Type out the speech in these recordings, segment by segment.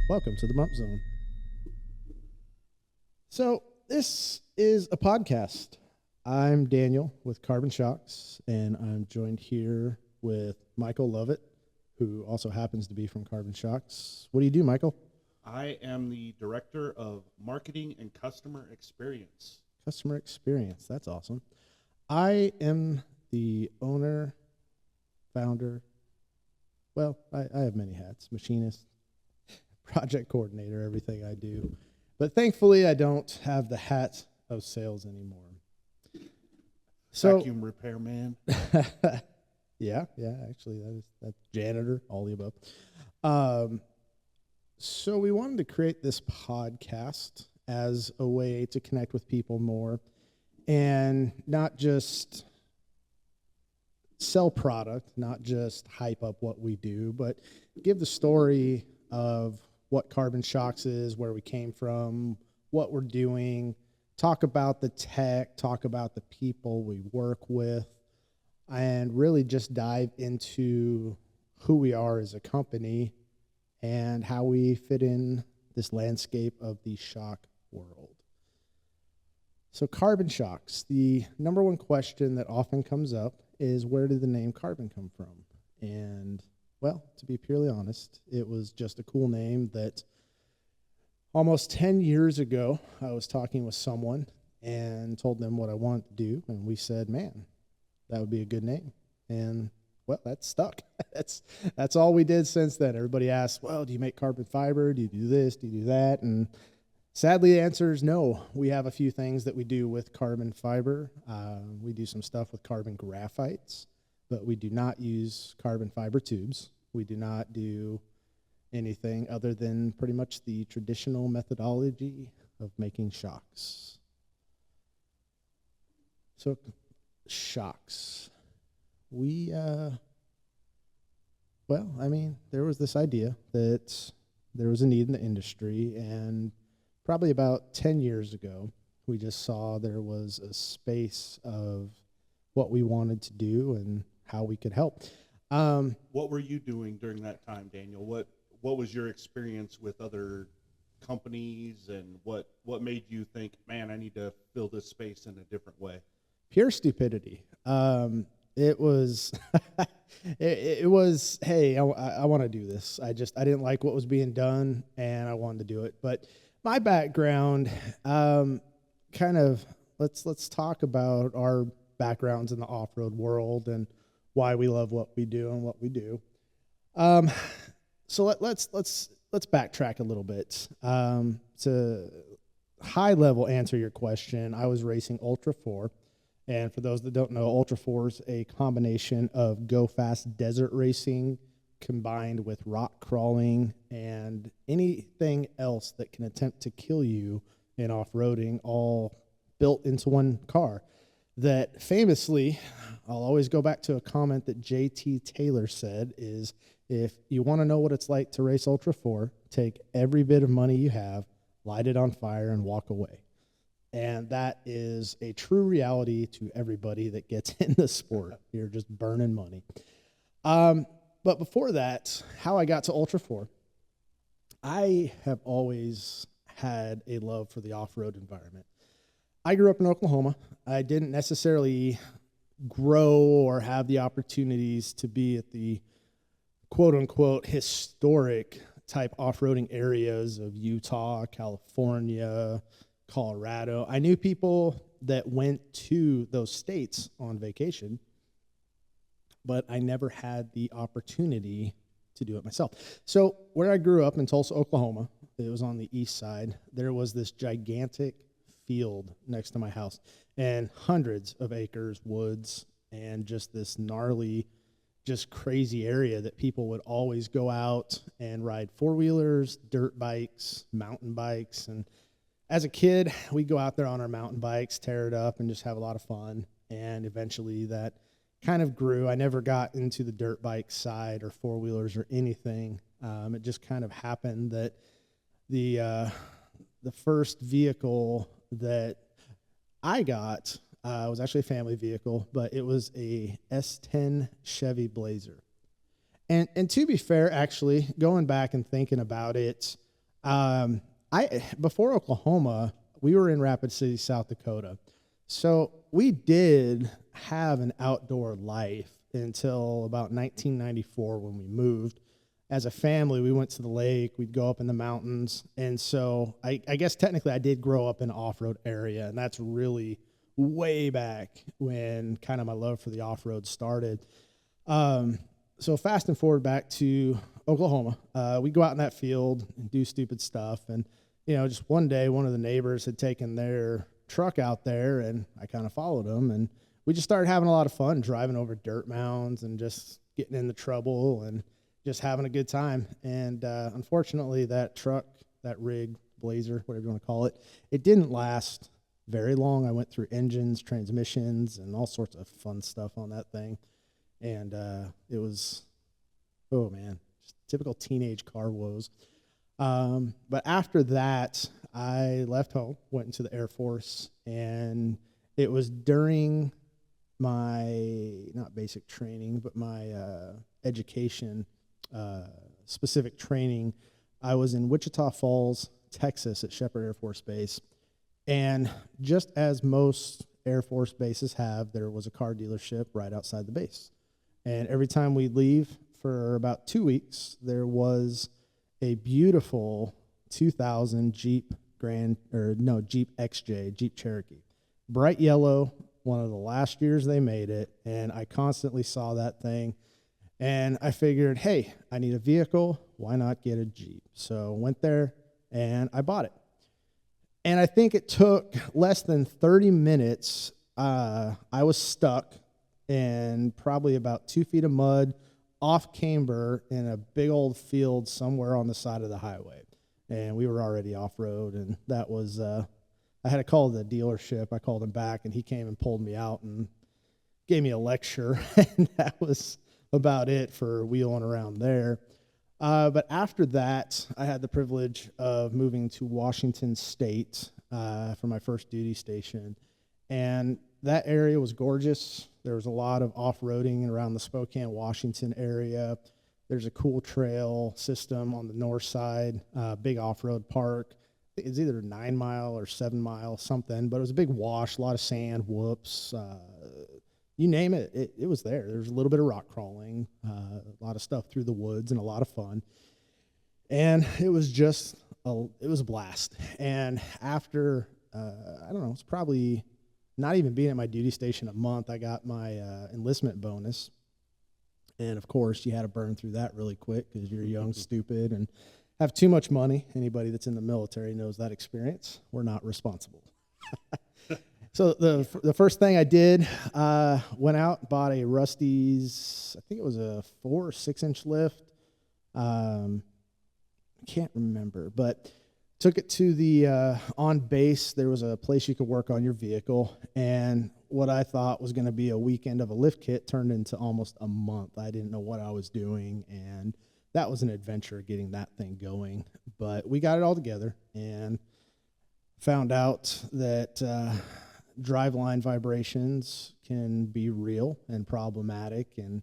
Welcome to the Bump Zone. So, this is a podcast. I'm Daniel with Carbon Shocks, and I'm joined here with Michael Lovett, who also happens to be from Carbon Shocks. What do you do, Michael? I am the Director of Marketing and Customer Experience. Customer experience. That's awesome. I am the owner, founder. Well, I have many hats. Machinist, project coordinator, everything I do. But thankfully, I don't have the hat of sales anymore. So, Vacuum repairman. yeah, actually, that's janitor, all the above. So we wanted to create this podcast as a way to connect with people more and not just sell product, not just hype up what we do, but give the story of what Carbon Shocks is, where we came from, what we're doing, talk about the tech, talk about the people we work with, and really just dive into who we are as a company and how we fit in this landscape of the shock world. So Carbon Shocks, the number one question that often comes up is, where did the name Carbon come from? And, well, to be purely honest, it was just a cool name that almost 10 years ago, I was talking with someone and told them what I wanted to do, and we said, man, that would be a good name. And well, that's stuck. That's all we did since then. Everybody asks, well, do you make carbon fiber? Do you do this? Do you do that? And sadly, the answer is no. We have a few things that we do with carbon fiber. We do some stuff with carbon graphites, but we do not use carbon fiber tubes. We do not do anything other than pretty much the traditional methodology of making shocks. So, shocks. There was this idea that there was a need in the industry, and probably about 10 years ago, we just saw there was a space of what we wanted to do and how we could help. What were you doing during that time, Daniel? What was your experience with other companies, and what made you think, man, I need to fill this space in a different way? Pure stupidity. It was, it was, hey, I want to do this. I didn't like what was being done, and I wanted to do it. But my background, let's talk about our backgrounds in the off-road world and why we love what we do and what we do. So let's backtrack a little bit. To high level answer your question, I was racing Ultra 4. And for those that don't know, Ultra 4 is a combination of go-fast desert racing combined with rock crawling and anything else that can attempt to kill you in off-roading, all built into one car. That famously, I'll always go back to a comment that J.T. Taylor said, is if you want to know what it's like to race Ultra 4, take every bit of money you have, light it on fire, and walk away. And that is a true reality to everybody that gets in the sport. You're just burning money. But before that, how I got to Ultra 4, I have always had a love for the off-road environment. I grew up in Oklahoma. I didn't necessarily grow or have the opportunities to be at the quote-unquote historic type off-roading areas of Utah, California, Colorado. I knew people that went to those states on vacation, but I never had the opportunity to do it myself. So where I grew up in Tulsa, Oklahoma, it was on the east side, there was this gigantic field next to my house and hundreds of acres, woods, and just this gnarly, just crazy area that people would always go out and ride four-wheelers, dirt bikes, mountain bikes. And as a kid, we'd go out there on our mountain bikes, tear it up, and just have a lot of fun. And eventually that kind of grew. I never got into the dirt bike side or four-wheelers or anything. It just kind of happened that the first vehicle that I got was actually a family vehicle, but it was a S10 Chevy Blazer. And to be fair, actually, going back and thinking about it, Before Oklahoma, we were in Rapid City, South Dakota. So we did have an outdoor life until about 1994 when we moved. As a family, we went to the lake. We'd go up in the mountains. And so I guess technically I did grow up in an off-road area, and that's really way back when kind of my love for the off-road started. So fast and forward back to Oklahoma, we go out in that field and do stupid stuff. And, just one day, one of the neighbors had taken their truck out there, and I kind of followed them. And we just started having a lot of fun driving over dirt mounds and just getting into trouble and just having a good time. And unfortunately, that truck, that rig, Blazer, whatever you want to call it, it didn't last very long. I went through engines, transmissions, and all sorts of fun stuff on that thing. And it was, oh man, just typical teenage car woes. But after that, I left home, went into the Air Force, and it was during my, not basic training, but my education, specific training. I was in Wichita Falls, Texas at Shepherd Air Force Base. And just as most Air Force bases have, there was a car dealership right outside the base. And every time we'd leave for about 2 weeks, there was a beautiful 2000 Jeep XJ, Jeep Cherokee. Bright yellow, one of the last years they made it, and I constantly saw that thing. And I figured, hey, I need a vehicle. Why not get a Jeep? So went there, and I bought it. And I think it took less than 30 minutes. I was stuck in probably about 2 feet of mud off Camber in a big old field somewhere on the side of the highway. And we were already off-road, and that was, I had to call the dealership. I called him back, and he came and pulled me out and gave me a lecture, and that was about it for wheeling around there. But after that, I had the privilege of moving to Washington State for my first duty station, and that area was gorgeous. There was a lot of off-roading around the Spokane, Washington area. There's a cool trail system on the north side, big off-road park. It's either 9 mile or 7 mile something, but it was a big wash, a lot of sand, whoops, you name it, it was there. There was a little bit of rock crawling, a lot of stuff through the woods, and a lot of fun. And it was just, it was a blast. And after, I don't know, it's probably not even being at my duty station a month, I got my enlistment bonus. And of course, you had to burn through that really quick because you're young, stupid, and have too much money. Anybody that's in the military knows that experience. We're not responsible. So the first thing I did, went out, bought a Rusty's, I think it was a 4 or 6 inch lift. I can't remember, but took it to the, on base, there was a place you could work on your vehicle, and what I thought was going to be a weekend of a lift kit turned into almost a month. I didn't know what I was doing, and that was an adventure getting that thing going, but we got it all together and found out that driveline vibrations can be real and problematic, and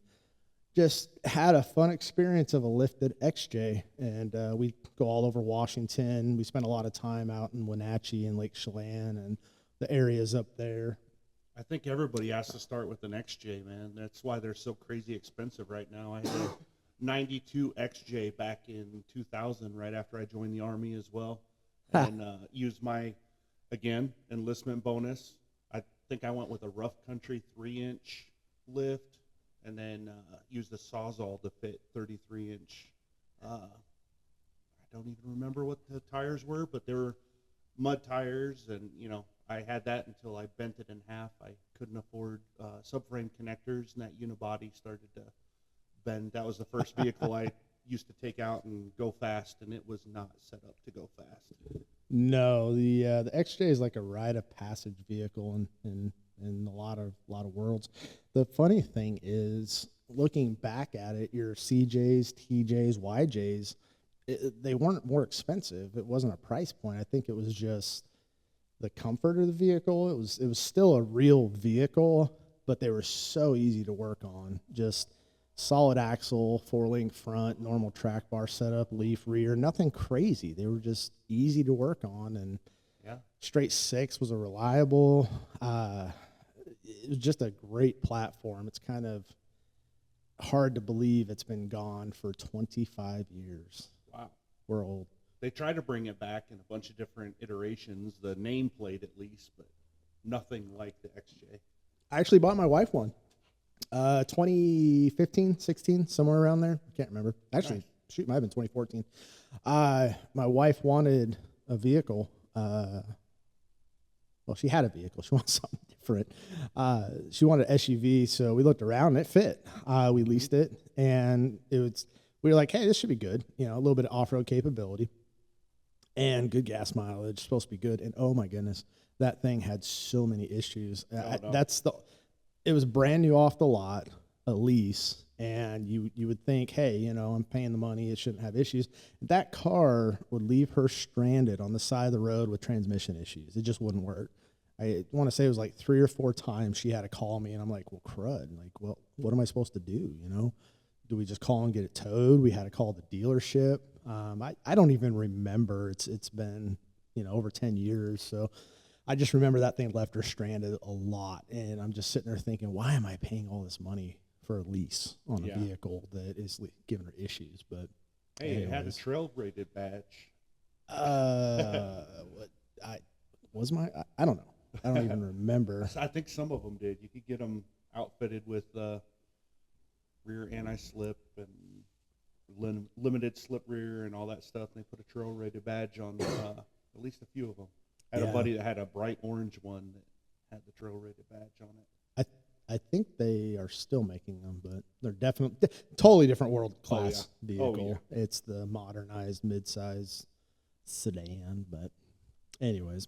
just had a fun experience of a lifted XJ. And we go all over Washington. We spent a lot of time out in Wenatchee and Lake Chelan and the areas up there. I think everybody has to start with an XJ, man. That's why they're so crazy expensive right now. I had a 92 XJ back in 2000, right after I joined the Army as well, and used my, again, enlistment bonus. I think I went with a rough country 3-inch lift, and then used a Sawzall to fit 33-inch. I don't even remember what the tires were, but they were mud tires, and I had that until I bent it in half. I couldn't afford subframe connectors, and that unibody started to bend. That was the first vehicle I used to take out and go fast, and it was not set up to go fast. No, the XJ is like a rite of passage vehicle in a lot of worlds. The funny thing is, looking back at it, your CJs, TJs, YJs, they weren't more expensive. It wasn't a price point. I think it was just the comfort of the vehicle. It was still a real vehicle, but they were so easy to work on. Just solid axle, 4-link front, normal track bar setup, leaf rear, nothing crazy. They were just easy to work on, and Yeah. straight six was a reliable. It was just a great platform. It's kind of hard to believe it's been gone for 25 years. Wow. We're old. They tried to bring it back in a bunch of different iterations, the nameplate at least, but nothing like the XJ. I actually bought my wife one. 2015, 16, somewhere around there. I can't remember. Actually, Nice. shoot, might have been 2014. My wife wanted a vehicle. Well, she had a vehicle. She wanted something different. She wanted an SUV, so we looked around and it fit. We leased it, and we were like, hey, this should be good. You know, a little bit of off-road capability and good gas mileage. Supposed to be good. And oh my goodness, that thing had so many issues. No. It was brand new off the lot, a lease, and you would think, hey, you know, I'm paying the money, it shouldn't have issues. That car would leave her stranded on the side of the road with transmission issues. It just wouldn't work. I want to say it was like 3 or 4 times she had to call me, and I'm like, well, crud. Like, well, what am I supposed to do, you know? Do we just call and get it towed? We had to call the dealership. I don't even remember. It's been, you know, over 10 years, so I just remember that thing left her stranded a lot, and I'm just sitting there thinking, why am I paying all this money for a lease on a vehicle that is giving her issues? But hey, it had a trail rated badge. What I don't know. I don't even remember. I think some of them did. You could get them outfitted with rear anti-slip and limited slip rear and all that stuff. And they put a trail rated badge on at least a few of them. I had a buddy that had a bright orange one that had the trail rated badge on it. I think they are still making them, but they're definitely totally different world class vehicle. It's the modernized midsize sedan, but anyways,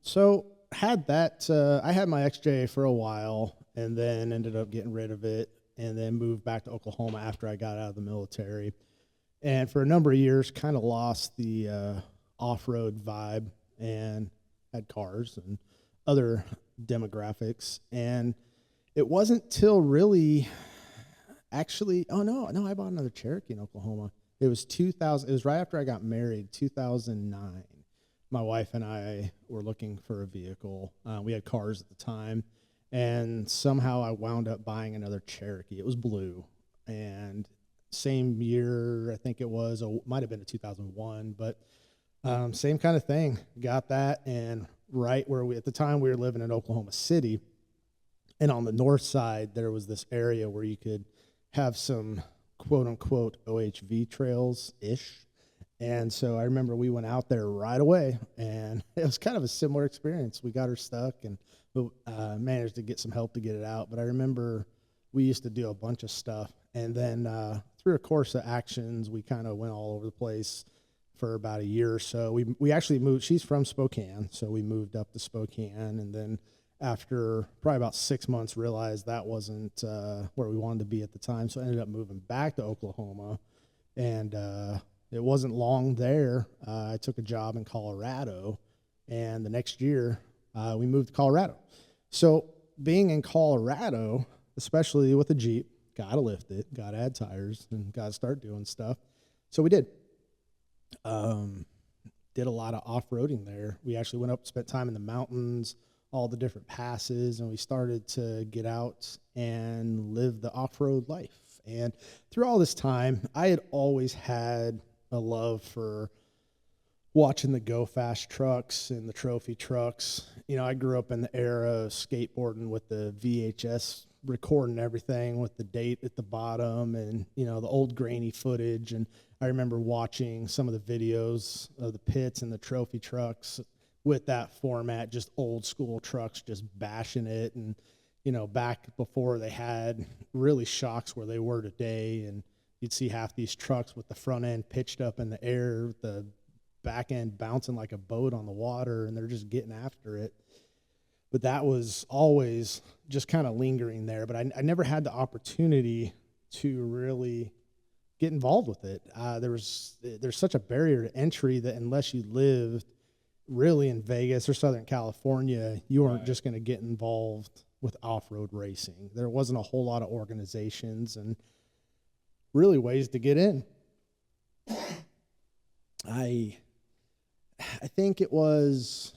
so had that. I had my XJ for a while, and then ended up getting rid of it, and then moved back to Oklahoma after I got out of the military, and for a number of years, kind of lost the off-road vibe, and had cars and other demographics. And it wasn't till really actually I bought another Cherokee in Oklahoma. It was 2000. It was right after I got married, 2009. My wife and I were looking for a vehicle. We had cars at the time, and somehow I wound up buying another Cherokee. It was blue, and same year, I think it was, might have been a 2001, but same kind of thing. Got that, and right where at the time we were living in Oklahoma City, and on the north side there was this area where you could have some quote unquote OHV trails ish. And so I remember we went out there right away, and it was kind of a similar experience. We got her stuck and managed to get some help to get it out. But I remember we used to do a bunch of stuff, and then through a course of actions, we kind of went all over the place for about a year or so. We actually moved. She's from Spokane, so we moved up to Spokane, and then after probably about 6 months, realized that wasn't where we wanted to be at the time. So I ended up moving back to Oklahoma, and it wasn't long there. I took a job in Colorado, and the next year we moved to Colorado. So being in Colorado, especially with a Jeep, got to lift it, got to add tires, and got to start doing stuff. So we did. Did a lot of off-roading there. We actually went up, spent time in the mountains, all the different passes, and we started to get out and live the off-road life. And through all this time, I had always had a love for watching the Go Fast trucks and the trophy trucks. You know, I grew up in the era of skateboarding with the VHS recording everything with the date at the bottom, and, you know, the old grainy footage. And I remember watching some of the videos of the pits and the trophy trucks with that format, just old school trucks, just bashing it. And, you know, back before they had really shocks where they were today, and you'd see half these trucks with the front end pitched up in the air, with the back end bouncing like a boat on the water, and they're just getting after it. But that was always just kind of lingering there. But I never had the opportunity to really get involved with it. There's such a barrier to entry that unless you lived really in Vegas or Southern California, you weren't just going to get involved with off-road racing. There wasn't a whole lot of organizations and really ways to get in. I think it was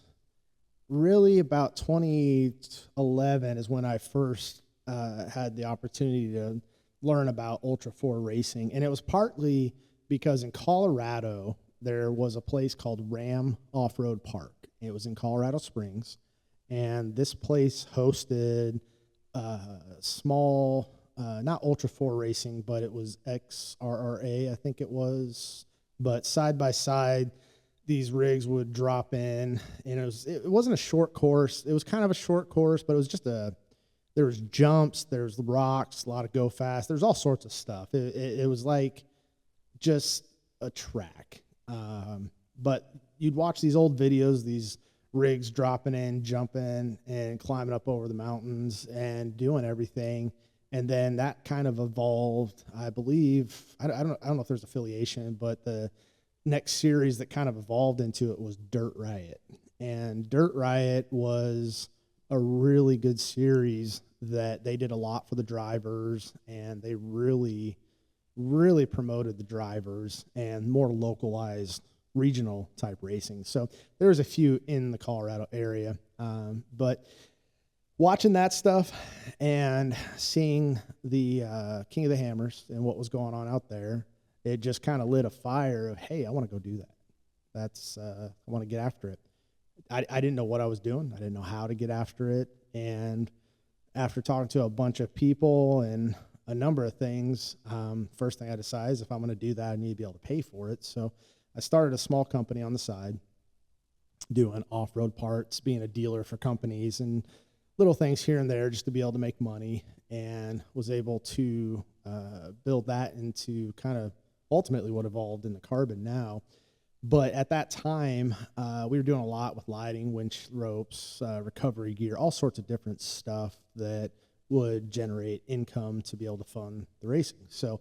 really about 2011 is when I first had the opportunity to learn about Ultra 4 racing. And it was partly because in Colorado, there was a place called Ram Off-Road Park. It was in Colorado Springs. And this place hosted small, not Ultra 4 racing, but it was XRRA, I think it was. But side by side, these rigs would drop in, and it wasn't a short course. It was kind of a short course, but it was just there was jumps, there's rocks, a lot of go fast. There's all sorts of stuff. It was like just a track. But you'd watch these old videos, these rigs dropping in, jumping, and climbing up over the mountains and doing everything. And then that kind of evolved, I believe. I don't know if there's affiliation, but the next series that kind of evolved into it was Dirt Riot. And Dirt Riot was a really good series that they did a lot for the drivers, and they really, really promoted the drivers and more localized regional type racing. So there's a few in the Colorado area, but watching that stuff and seeing the King of the Hammers and what was going on out there, it just kind of lit a fire of, hey, I want to go do that. I want to get after it. I didn't know what I was doing. I didn't know how to get after it. And after talking to a bunch of people and a number of things, first thing I decided is if I'm going to do that, I need to be able to pay for it. So I started a small company on the side doing off-road parts, being a dealer for companies and little things here and there just to be able to make money, and was able to build that into kind of ultimately what evolved into Carbon now. But at that time, we were doing a lot with lighting, winch ropes, recovery gear, all sorts of different stuff that would generate income to be able to fund the racing. So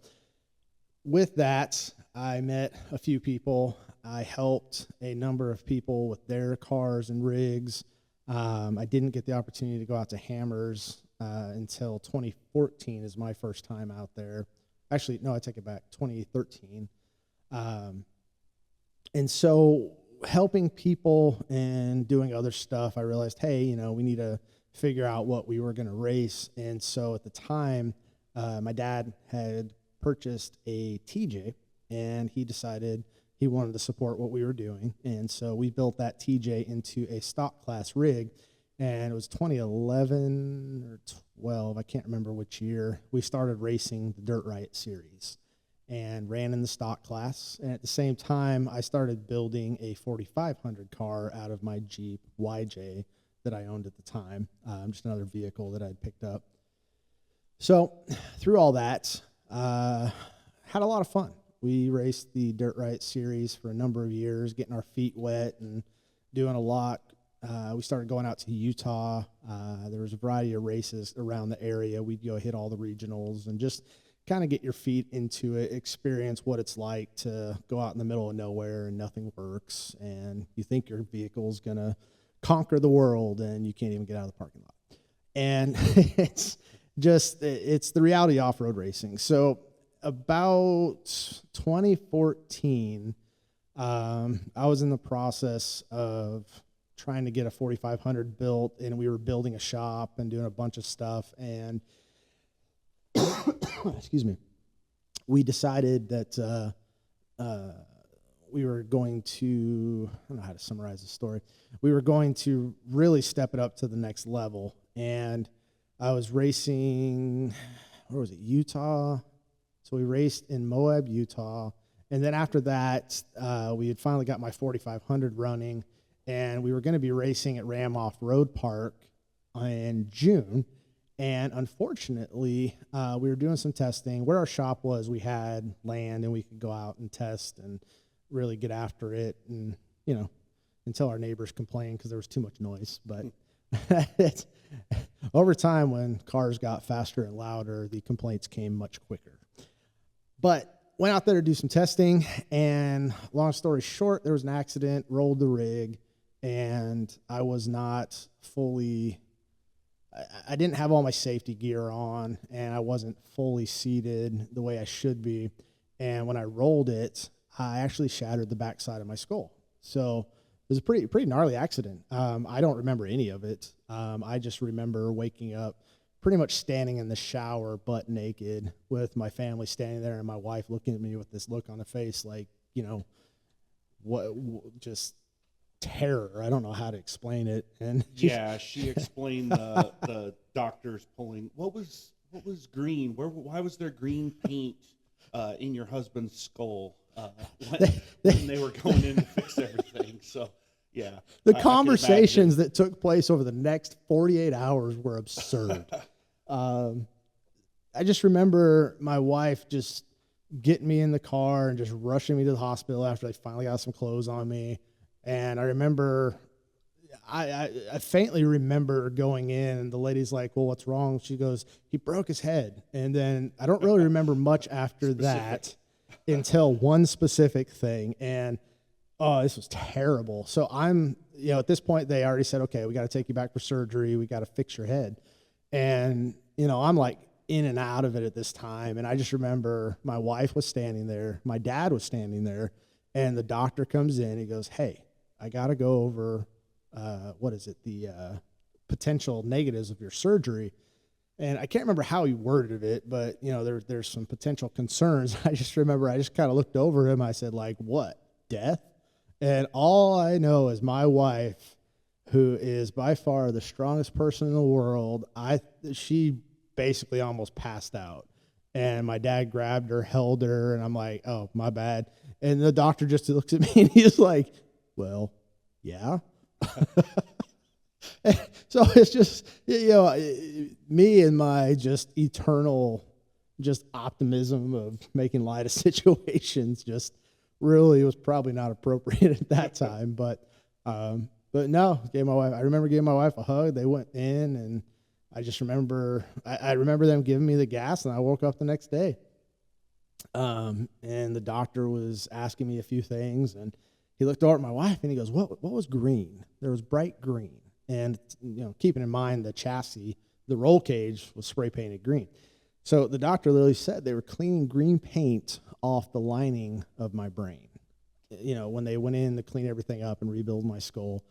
with that, I met a few people. I helped a number of people with their cars and rigs. I didn't get the opportunity to go out to Hammers until 2014 is my first time out there. Actually, no, I take it back, 2013. And so helping people and doing other stuff, I realized, hey, we need to figure out what we were going to race. And so at the time, my dad had purchased a TJ, and he decided he wanted to support what we were doing. And so we built that TJ into a stock class rig, and it was 2011 or 12, I can't remember which year, we started racing the Dirt Riot series and ran in the stock class. And at the same time, I started building a 4500 car out of my Jeep YJ that I owned at the time, just another vehicle that I'd picked up. So through all that, had a lot of fun. We raced the Dirt Riot series for a number of years, getting our feet wet and doing a lot. We started going out to Utah. There was a variety of races around the area. We'd go hit all the regionals and just kind of get your feet into it, experience what it's like to go out in the middle of nowhere and nothing works, and you think your vehicle's going to conquer the world and you can't even get out of the parking lot. And it's the reality of off-road racing. So about 2014, I was in the process of trying to get a 4500 built, and we were building a shop and doing a bunch of stuff. And excuse me, we decided that we were going to, I don't know how to summarize the story. We were going to really step it up to the next level. And I was racing, where was it, Utah? So we raced in Moab, Utah. And then after that, we had finally got my 4500 running, and we were going to be racing at Ram Off-Road Park in June. And unfortunately, we were doing some testing. Where our shop was, we had land, and we could go out and test and really get after it, and until our neighbors complained because there was too much noise. But over time, when cars got faster and louder, the complaints came much quicker. But went out there to do some testing, and long story short, there was an accident, rolled the rig, and I was not fully I didn't have all my safety gear on, and I wasn't fully seated the way I should be. And when I rolled it, I actually shattered the backside of my skull. So it was a pretty gnarly accident. I don't remember any of it. I just remember waking up pretty much standing in the shower butt naked with my family standing there and my wife looking at me with this look on her face like, just terror. I don't know how to explain it. And Yeah, she explained the doctors pulling. What was green? Why was there green paint in your husband's skull when they were going in to fix everything? So yeah, the conversations that took place over the next 48 hours were absurd. I just remember my wife just getting me in the car and just rushing me to the hospital after they finally got some clothes on me. And I remember, I faintly remember going in, and the lady's like, well, what's wrong? She goes, he broke his head. And then I don't really remember much after that until one specific thing. And, oh, this was terrible. So I'm, at this point, they already said, okay, we got to take you back for surgery. We got to fix your head. And, I'm like in and out of it at this time. And I just remember my wife was standing there. My dad was standing there. And the doctor comes in. He goes, hey, I got to go over, the potential negatives of your surgery. And I can't remember how he worded it, but, there's some potential concerns. I just remember I just kind of looked over him. I said, like, what, death? And all I know is my wife, who is by far the strongest person in the world, she basically almost passed out. And my dad grabbed her, held her, and I'm like, oh, my bad. And the doctor just looks at me and he's like, well, yeah. So it's just, me and my just eternal just optimism of making light of situations just really was probably not appropriate at that time. But no, I remember giving my wife a hug. They went in, and I just remember, I remember them giving me the gas, and I woke up the next day. And the doctor was asking me a few things, and he looked over at my wife and he goes, what was green? There was bright green. And, keeping in mind the chassis, the roll cage was spray painted green. So the doctor literally said they were cleaning green paint off the lining of my brain, when they went in to clean everything up and rebuild my skull.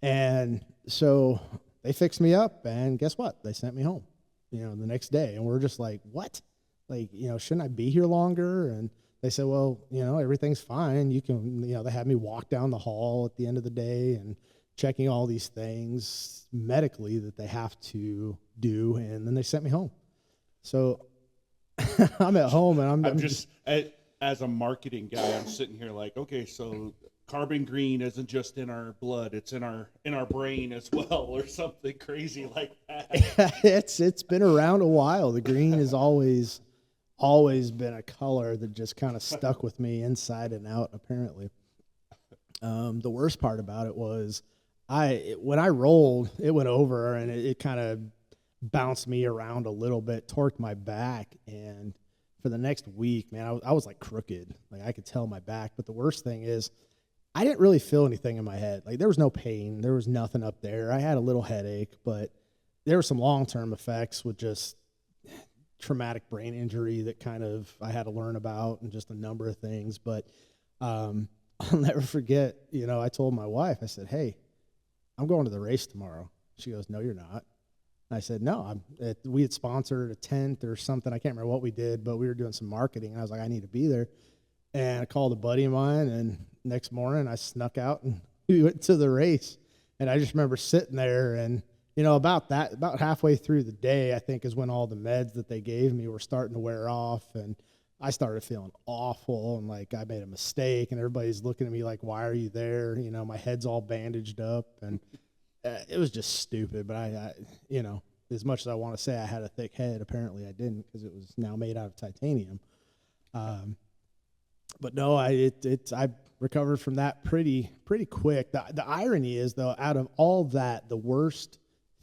And so they fixed me up, and guess what? They sent me home, the next day. And we're just like, what? Like, shouldn't I be here longer? And they said, well, everything's fine. You can, they had me walk down the hall at the end of the day and checking all these things medically that they have to do. And then they sent me home. So I'm at home, and I'm just as a marketing guy, I'm sitting here like, okay, so carbon green isn't just in our blood, it's in our brain as well, or something crazy like that. It's been around a while. The green has always been a color that just kind of stuck with me inside and out, apparently. The worst part about it was when I rolled, it went over, and it kind of bounced me around a little bit, torqued my back, and for the next week, man, I was like crooked. Like, I could tell my back. But the worst thing is, I didn't really feel anything in my head. Like, there was no pain. There was nothing up there. I had a little headache, but there were some long-term effects with just traumatic brain injury that kind of I had to learn about, and just a number of things. But I'll never forget, I told my wife, I said, hey, I'm going to the race tomorrow. She goes, no, you're not. I said, no, we had sponsored a tent or something. I can't remember what we did, but we were doing some marketing, and I was like, I need to be there. And I called a buddy of mine, and next morning I snuck out and we went to the race. And I just remember sitting there, and, about halfway through the day, I think, is when all the meds that they gave me were starting to wear off. And I started feeling awful, and like I made a mistake, and everybody's looking at me like, why are you there? My head's all bandaged up, and it was just stupid. But I as much as I want to say I had a thick head, apparently I didn't, because it was now made out of titanium. But no, I recovered from that pretty quick. The irony is, though, out of all that, the worst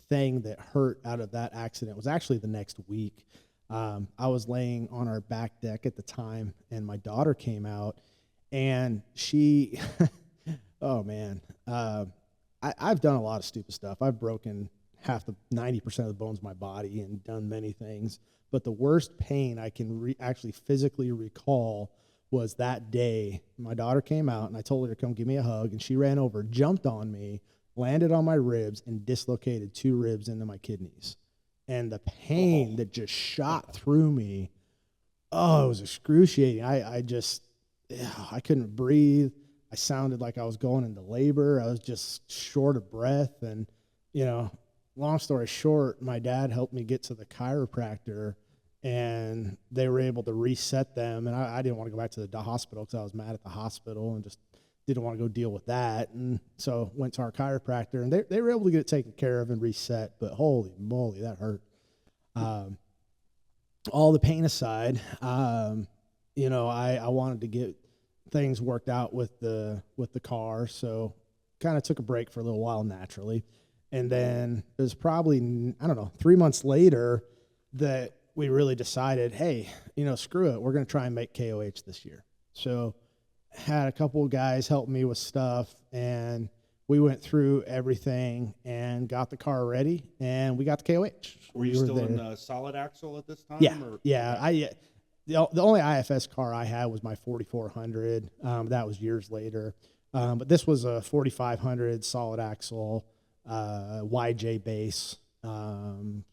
thing that hurt out of that accident was actually the next week. I was laying on our back deck at the time, and my daughter came out, and she, oh man, I've done a lot of stupid stuff. I've broken half the 90% of the bones of my body and done many things. But the worst pain I can actually physically recall was that day. My daughter came out, and I told her to come give me a hug, and she ran over, jumped on me, landed on my ribs, and dislocated 2 ribs into my kidneys. And the pain that just shot through me, it was excruciating. I couldn't breathe. I sounded like I was going into labor. I was just short of breath. And, long story short, my dad helped me get to the chiropractor, and they were able to reset them. And I didn't want to go back to the hospital because I was mad at the hospital and just didn't want to go deal with that. And so went to our chiropractor, and they were able to get it taken care of and reset. But holy moly, that hurt. All the pain aside, I wanted to get things worked out with the car. So kind of took a break for a little while naturally. And then it was probably, 3 months later that we really decided, hey, screw it. We're going to try and make KOH this year. So had a couple of guys help me with stuff, and we went through everything and got the car ready, and we got the KOH. Were you still in solid axle at this time? Yeah. Yeah. The only IFS car I had was my 4400. That was years later. But this was a 4500 solid axle, YJ base,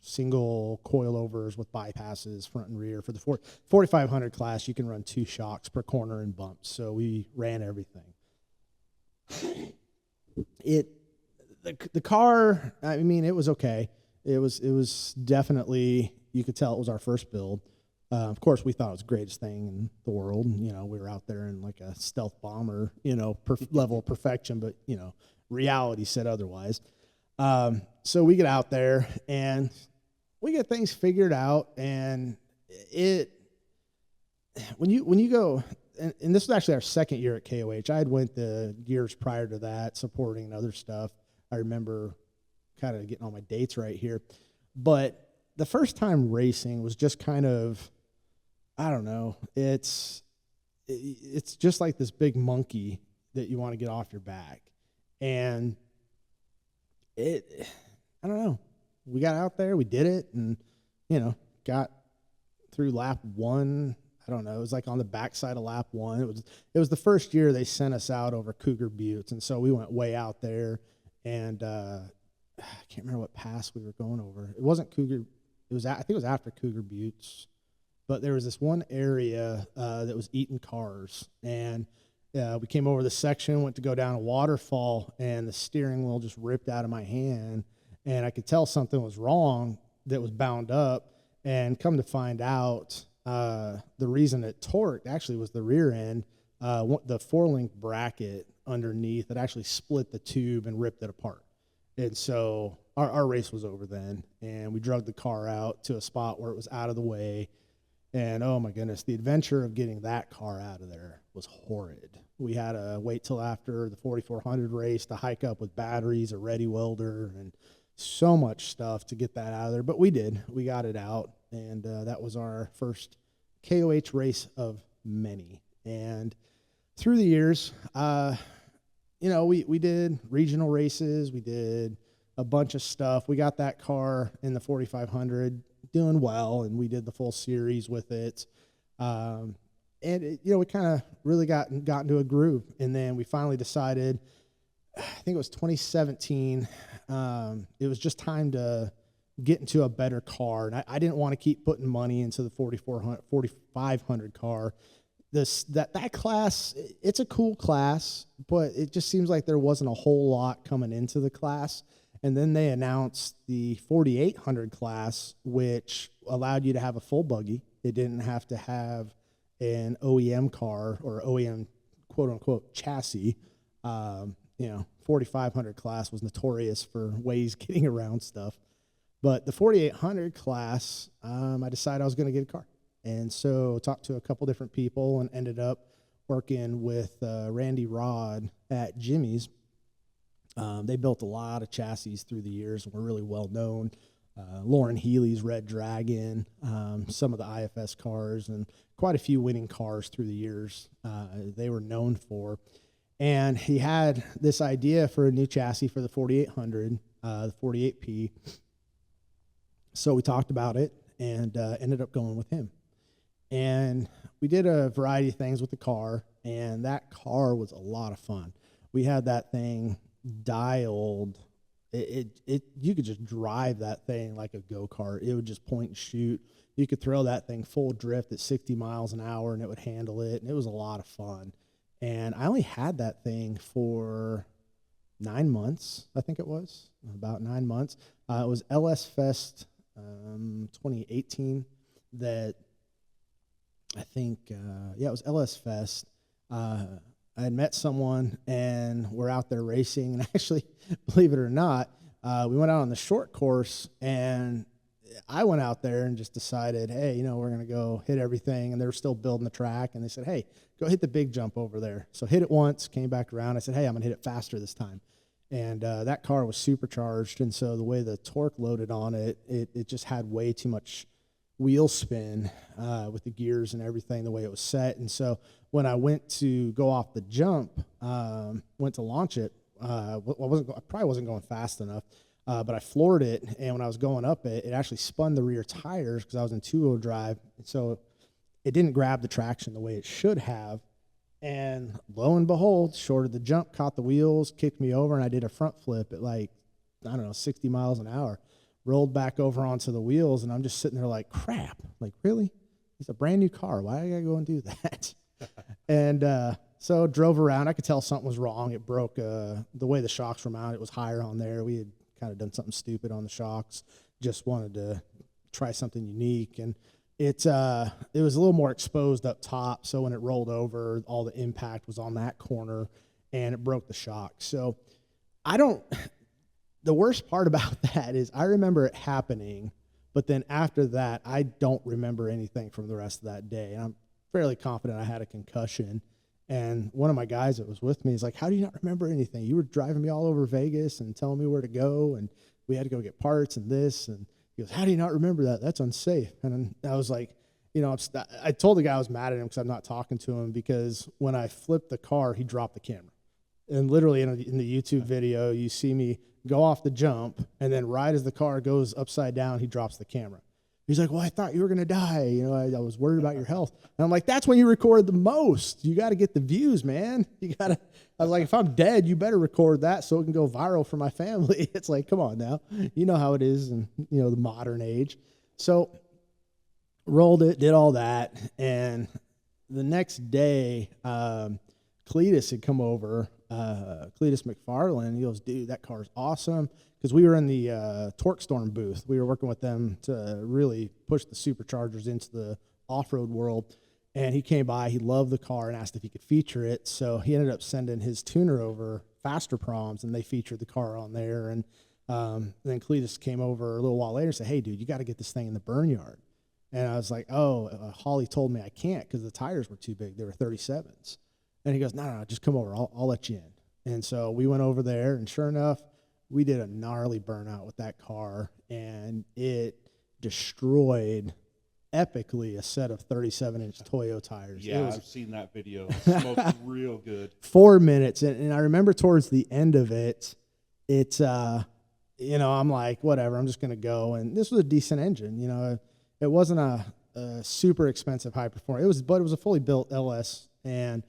single coilovers with bypasses front and rear. For the 4500 class, you can run 2 shocks per corner and bumps. So we ran everything. The car, it was okay. It was definitely, you could tell it was our first build. Of course, we thought it was the greatest thing in the world. We were out there in like a stealth bomber, level of perfection, but, reality said otherwise. So we get out there and we get things figured out, and when you go, and this was actually our second year at KOH. I had went the years prior to that supporting other stuff. I remember kind of getting all my dates right here, but the first time racing was just kind of, I don't know. It's just like this big monkey that you want to get off your back. And I don't know. We got out there, we did it, and, got through lap 1. I don't know. It was like on the backside of lap 1. It was the first year they sent us out over Cougar Buttes. And so we went way out there, and I can't remember what pass we were going over. It wasn't Cougar. I think it was after Cougar Buttes. But there was this one area that was eating cars, and we came over the section, went to go down a waterfall, and the steering wheel just ripped out of my hand, and I could tell something was wrong that was bound up, and come to find out, the reason it torqued actually was the rear end, the 4-link bracket underneath that actually split the tube and ripped it apart. And so our race was over then, and we drug the car out to a spot where it was out of the way. And oh my goodness, the adventure of getting that car out of there was horrid. We had to wait till after the 4400 race to hike up with batteries, a ready welder, and so much stuff to get that out of there. But we did. We got it out, and that was our first KOH race of many. And through the years, we did regional races. We did a bunch of stuff. We got that car in the 4500 doing well, and we did the full series with it. And we kind of really got into a groove. And then we finally decided, I think it was 2017, it was just time to get into a better car. And I didn't want to keep putting money into the 4500 car. That class, it's a cool class, but it just seems like there wasn't a whole lot coming into the class. And then they announced the 4800 class, which allowed you to have a full buggy. It didn't have to have an OEM car or OEM quote unquote chassis. 4500 class was notorious for ways getting around stuff. But the 4800 class, I decided I was going to get a car. And so talked to a couple different people and ended up working with Randy Rod at Jimmy's. They built a lot of chassis through the years and were really well known. Lauren Healy's Red Dragon, some of the IFS cars, and quite a few winning cars through the years they were known for. And he had this idea for a new chassis for the 4800. the 48P. So we talked about it and ended up going with him. And we did a variety of things with the car, and that car was a lot of fun. We had that thing dialed. You could just drive that thing like a go-kart. It would just point and shoot. You could throw that thing full drift at 60 miles an hour, and it would handle it, and it was a lot of fun. And I only had that thing for 9 months, I think it was, about 9 months. It was LS Fest 2018 that I think, it was LS Fest. I had met someone, and we're out there racing, and actually, believe it or not, we went out on the short course, and I went out there and just decided, hey, we're going to go hit everything, and they were still building the track, and they said, hey, go hit the big jump over there. So hit it once, came back around. I said, hey, I'm going to hit it faster this time. And that car was supercharged, and so the way the torque loaded on it, it just had way too much wheel spin with the gears and everything, the way it was set. And so when I went to go off the jump, went to launch it, I probably wasn't going fast enough, but I floored it, and when I was going up it actually spun the rear tires because I was in two-wheel drive, so it didn't grab the traction the way it should have. And lo and behold, shorted the jump, caught the wheels, kicked me over, and I did a front flip at 60 miles an hour. Rolled back over onto the wheels, and I'm just sitting there like, crap, like, really? It's a brand new car. Why do I gotta go and do that? And so drove around. I could tell something was wrong. It broke the way the shocks were mounted. It was higher on there. We had kind of done something stupid on the shocks. Just wanted to try something unique, and it was a little more exposed up top. So when it rolled over, all the impact was on that corner, and it broke the shock. So the worst part about that is I remember it happening, but then after that, I don't remember anything from the rest of that day. And I'm fairly confident I had a concussion. And one of my guys that was with me is like, how do you not remember anything? You were driving me all over Vegas and telling me where to go, and we had to go get parts and this. And he goes, how do you not remember that? That's unsafe. And I was like, I told the guy I was mad at him because I'm not talking to him, because when I flipped the car, he dropped the camera. And literally in the YouTube video, you see me go off the jump, and then right as the car goes upside down, he drops the camera. He's like, well, I thought you were going to die. I was worried about your health. And I'm like, that's when you record the most. You got to get the views, man. I was like, if I'm dead, you better record that so it can go viral for my family. It's like, come on now. You know how it is in, the modern age. So rolled it, did all that. And the next day, Cletus had come over, Cletus McFarland. He goes, dude, that car's awesome. Because we were in the Torque Storm booth. We were working with them to really push the superchargers into the off-road world. And he came by, he loved the car, and asked if he could feature it. So he ended up sending his tuner over, Faster Proms, and they featured the car on there. And then Cletus came over a little while later and said, hey, dude, you got to get this thing in the burn yard. And I was like, Holly told me I can't because the tires were too big. They were 37s. And he goes, no, just come over. I'll let you in. And so we went over there, and sure enough, we did a gnarly burnout with that car, and it destroyed epically a set of 37-inch Toyo tires. Yeah, I've seen that video. It smoked real good. 4 minutes, and I remember towards the end of it, I'm like, whatever, I'm just going to go. And this was a decent engine. It wasn't a super expensive high performer. But it was a fully built LS, and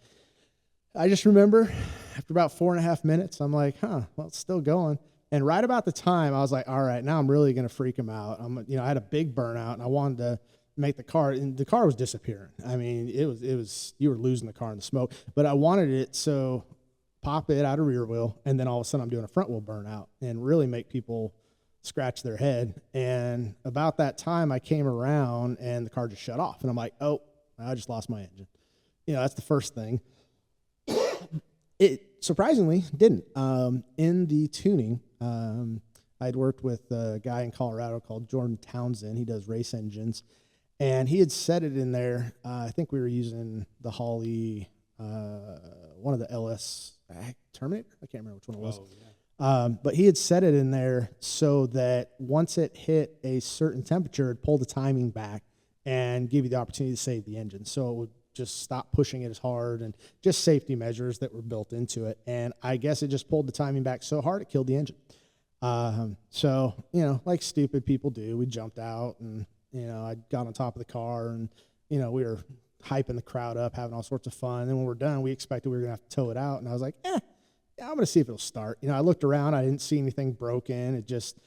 I just remember after about 4.5 minutes, I'm like, well, it's still going. And right about the time, I was like, all right, now I'm really going to freak him out. I had a big burnout, and I wanted to make the car, and the car was disappearing. I mean, it was you were losing the car in the smoke. But I wanted it so pop it out of rear wheel, and then all of a sudden I'm doing a front wheel burnout and really make people scratch their head. And about that time, I came around, and the car just shut off. And I'm like, oh, I just lost my engine. That's the first thing. It surprisingly didn't. In the tuning, I'd worked with a guy in Colorado called Jordan Townsend. He does race engines, and he had set it in there. I think we were using the Holly, one of the LS Terminator. I can't remember which one it was. Oh, yeah. But he had set it in there so that once it hit a certain temperature, it'd pull the timing back and give you the opportunity to save the engine. So it would just stop pushing it as hard, and just safety measures that were built into it. And I guess it just pulled the timing back so hard it killed the engine. So, like stupid people do, we jumped out and, I got on top of the car and, we were hyping the crowd up, having all sorts of fun. And then when we're done, we expected we were going to have to tow it out. And I was like, yeah, I'm going to see if it'll start. I looked around, I didn't see anything broken. It just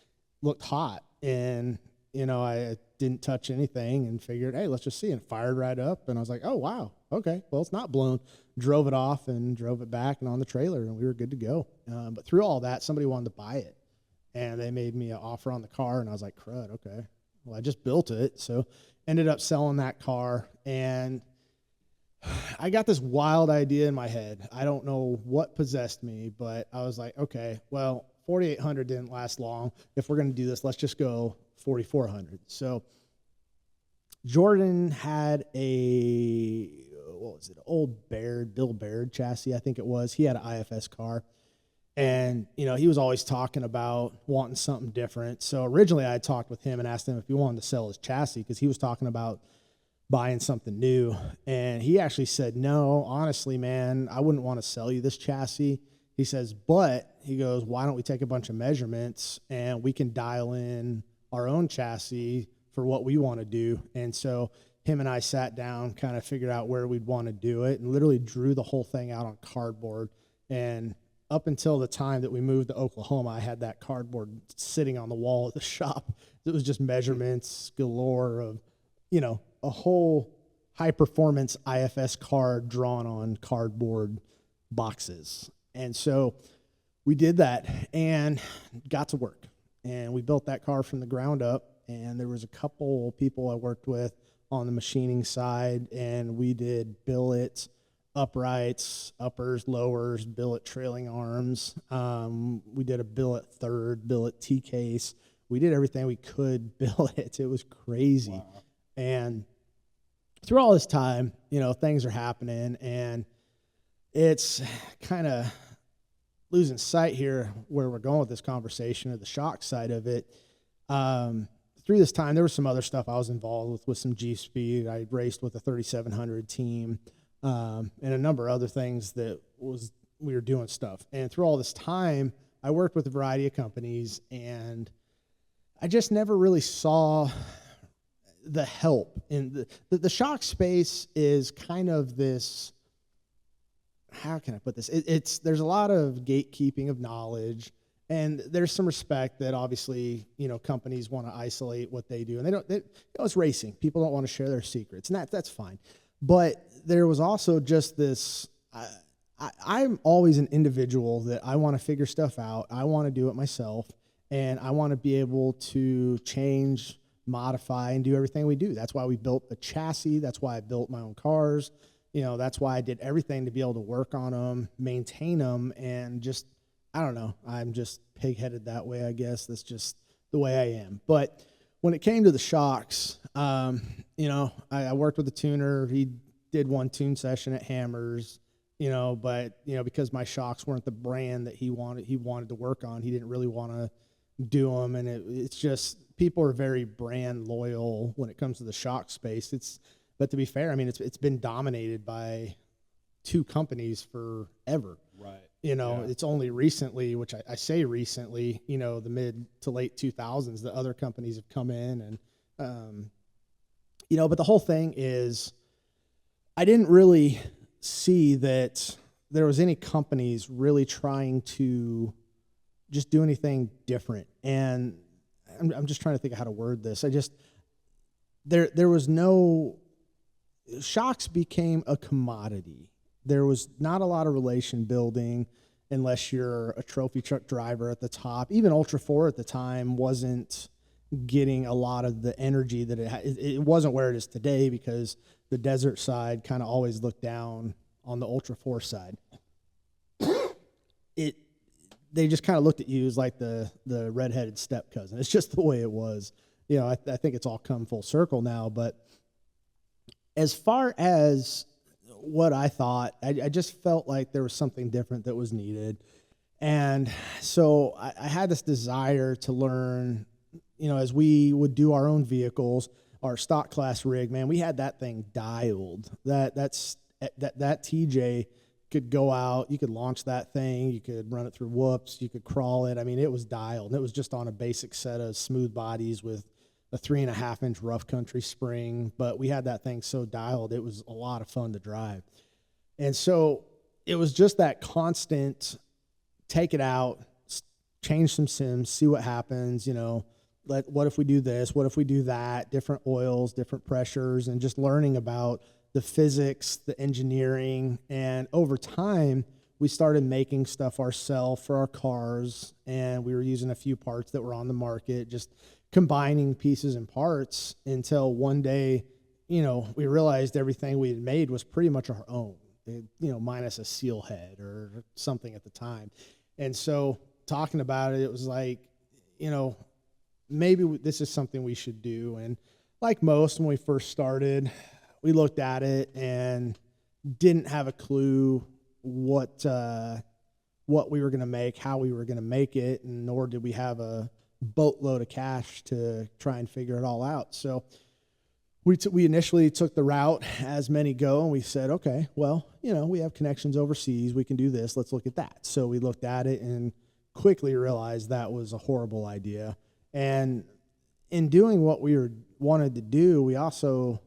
looked hot. And, I didn't touch anything and figured, hey, let's just see. And fired right up. And I was like, oh, wow. Okay. Well, it's not blown. Drove it off and drove it back and on the trailer, and we were good to go. But through all that, somebody wanted to buy it. And they made me an offer on the car, and I was like, crud, okay. Well, I just built it. So ended up selling that car, and I got this wild idea in my head. I don't know what possessed me, but I was like, okay, well, 4,800 didn't last long. If we're going to do this, let's just go 4,400. So Jordan had old Baird, Bill Baird chassis, I think it was. He had an IFS car. And, he was always talking about wanting something different. So originally I had talked with him and asked him if he wanted to sell his chassis because he was talking about buying something new. And he actually said, no, honestly, man, I wouldn't want to sell you this chassis. He says, but he goes, why don't we take a bunch of measurements and we can dial in our own chassis for what we want to do. And so him and I sat down, kind of figured out where we'd want to do it, and literally drew the whole thing out on cardboard. And up until the time that we moved to Oklahoma, I had that cardboard sitting on the wall of the shop. It was just measurements galore of, a whole high-performance IFS car drawn on cardboard boxes. And so we did that and got to work. And we built that car from the ground up, and there was a couple people I worked with on the machining side, and we did billet uprights, uppers, lowers, billet trailing arms. We did a billet third, billet T-case. We did everything we could billet. It was crazy. Wow. And through all this time, things are happening, and it's kind of losing sight here where we're going with this conversation, or the shock side of it. Through this time, there was some other stuff I was involved with some G Speed. I raced with a 3700 team, and a number of other things we were doing stuff. And through all this time, I worked with a variety of companies, and I just never really saw the help in the shock space. Is kind of this, how can I put this? There's a lot of gatekeeping of knowledge. And there's some respect that obviously, companies want to isolate what they do, and it's racing. People don't want to share their secrets, and that's fine. But there was also just this, I'm always an individual that I want to figure stuff out. I want to do it myself, and I want to be able to change, modify, and do everything we do. That's why we built the chassis. That's why I built my own cars. That's why I did everything to be able to work on them, maintain them, and just, I don't know. I'm just pig-headed that way, I guess. That's just the way I am. But when it came to the shocks, I worked with a tuner. He did one tune session at Hammers, but, because my shocks weren't the brand that he wanted to work on, he didn't really want to do them. And it's just, people are very brand loyal when it comes to the shock space. But to be fair, it's been dominated by two companies forever. Right. It's only recently, which I say recently, the mid to late 2000s, that other companies have come in and, but the whole thing is, I didn't really see that there was any companies really trying to just do anything different. And I'm just trying to think of how to word this. There was no, shocks became a commodity. There was not a lot of relation building unless you're a trophy truck driver at the top. Even Ultra 4 at the time wasn't getting a lot of the energy that it had. It wasn't where it is today because the desert side kind of always looked down on the Ultra 4 side. They just kind of looked at you as like the redheaded step cousin. It's just the way it was. I think it's all come full circle now. But as far as what I thought, I just felt like there was something different that was needed. And so I had this desire to learn, as we would do our own vehicles, our stock class rig, man, we had that thing dialed. That TJ could go out, you could launch that thing, you could run it through whoops, you could crawl it. I mean, it was dialed, and it was just on a basic set of smooth bodies with a 3.5-inch rough country spring. But we had that thing so dialed, it was a lot of fun to drive. And so it was just that constant take it out, change some sims, see what happens, what if we do this, what if we do that, different oils, different pressures, and just learning about the physics, the engineering. And over time, we started making stuff ourselves for our cars, and we were using a few parts that were on the market, just combining pieces and parts until one day, we realized everything we had made was pretty much our own, minus a seal head or something at the time. And so talking about it, it was like, maybe this is something we should do. And like most, when we first started, we looked at it and didn't have a clue what we were going to make, how we were going to make it, and nor did we have a boatload of cash to try and figure it all out. So we initially took the route as many go, and we said, okay, well, we have connections overseas. We can do this. Let's look at that. So we looked at it and quickly realized that was a horrible idea. And in doing what we wanted to do, we also,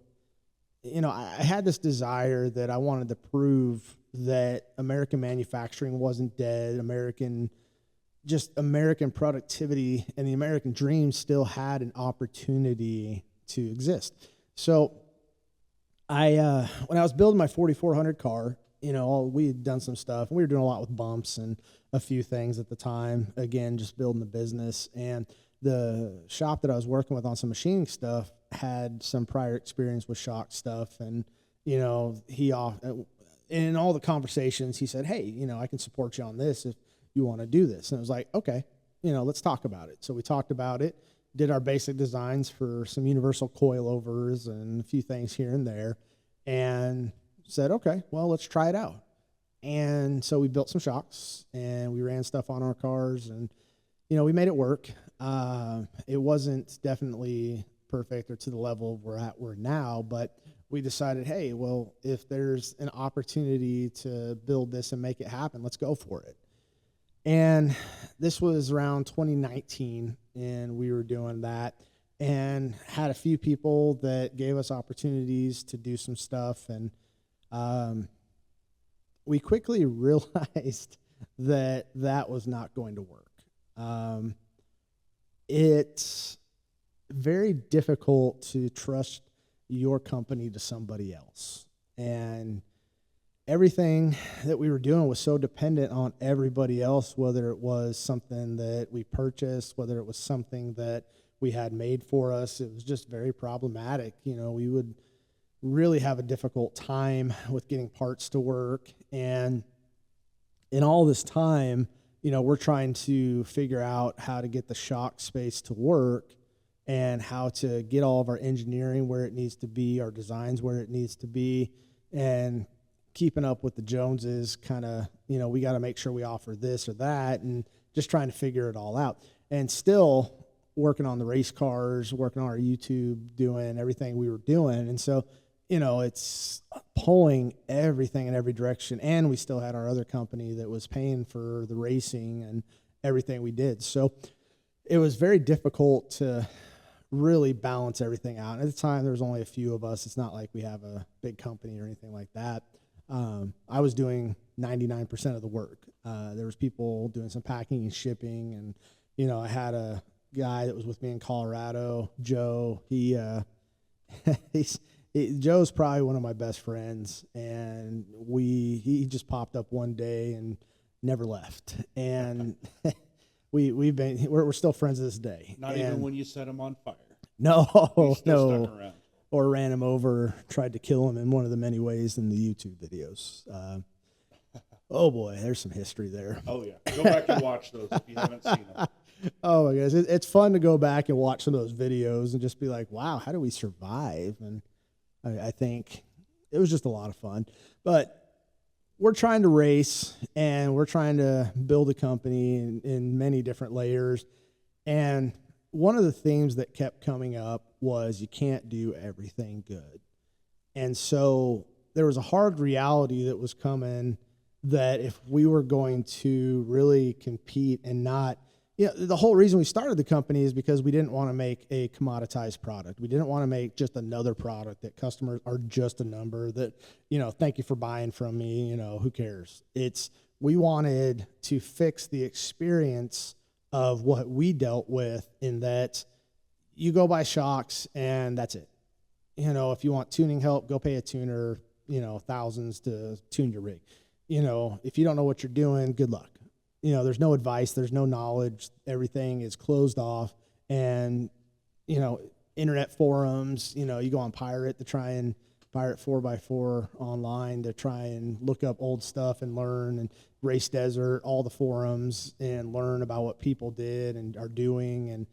I had this desire that I wanted to prove that American manufacturing wasn't dead. American productivity and the American dream still had an opportunity to exist. So when I was building my 4400 car, we had done some stuff, and we were doing a lot with bumps and a few things at the time. Again, just building the business. And the shop that I was working with on some machining stuff had some prior experience with shock stuff. And, in all the conversations, he said, hey, I can support you on this if you want to do this. And I was like, okay, let's talk about it. So we talked about it, did our basic designs for some universal coilovers and a few things here and there, and said, okay, well, let's try it out. And so we built some shocks, and we ran stuff on our cars, and, we made it work. It wasn't definitely perfect or to the level we're now, but we decided, hey, well, if there's an opportunity to build this and make it happen, let's go for it. And this was around 2019, and we were doing that and had a few people that gave us opportunities to do some stuff. And we quickly realized that was not going to work. It's very difficult to trust your company to somebody else. And everything that we were doing was so dependent on everybody else, whether it was something that we purchased, whether it was something that we had made for us. It was just very problematic. We would really have a difficult time with getting parts to work. And in all this time, we're trying to figure out how to get the shock space to work and how to get all of our engineering where it needs to be, our designs where it needs to be, and keeping up with the Joneses, kind of, we got to make sure we offer this or that, and just trying to figure it all out. And still working on the race cars, working on our YouTube, doing everything we were doing. And so, it's pulling everything in every direction. And we still had our other company that was paying for the racing and everything we did. So it was very difficult to really balance everything out. At the time, there was only a few of us. It's not like we have a big company or anything like that. I was doing 99% of the work. There was people doing some packing and shipping, and I had a guy that was with me in Colorado, Joe. Joe's probably one of my best friends, and he just popped up one day and never left. And we're still friends to this day. Not even when you set him on fire. No, He's still no. stuck around. Or ran him over, tried to kill him in one of the many ways in the YouTube videos. Oh boy, there's some history there. Oh yeah, go back and watch those if you haven't seen them. Oh my goodness, it's fun to go back and watch some of those videos and just be like, wow, how do we survive? And I think it was just a lot of fun. But we're trying to race, and we're trying to build a company in many different layers. And one of the themes that kept coming up was you can't do everything good. And so there was a hard reality that was coming that if we were going to really compete and not, the whole reason we started the company is because we didn't want to make a commoditized product. We didn't want to make just another product that customers are just a number that, thank you for buying from me, who cares? We wanted to fix the experience of what we dealt with, in that you go buy shocks and that's it. If you want tuning help, go pay a tuner, thousands to tune your rig. If you don't know what you're doing, good luck. There's no advice, there's no knowledge, everything is closed off. And, internet forums, you go on Pirate to try and Pirate 4x4 online to try and look up old stuff and learn, and Race Desert, all the forums, and learn about what people did and are doing. And,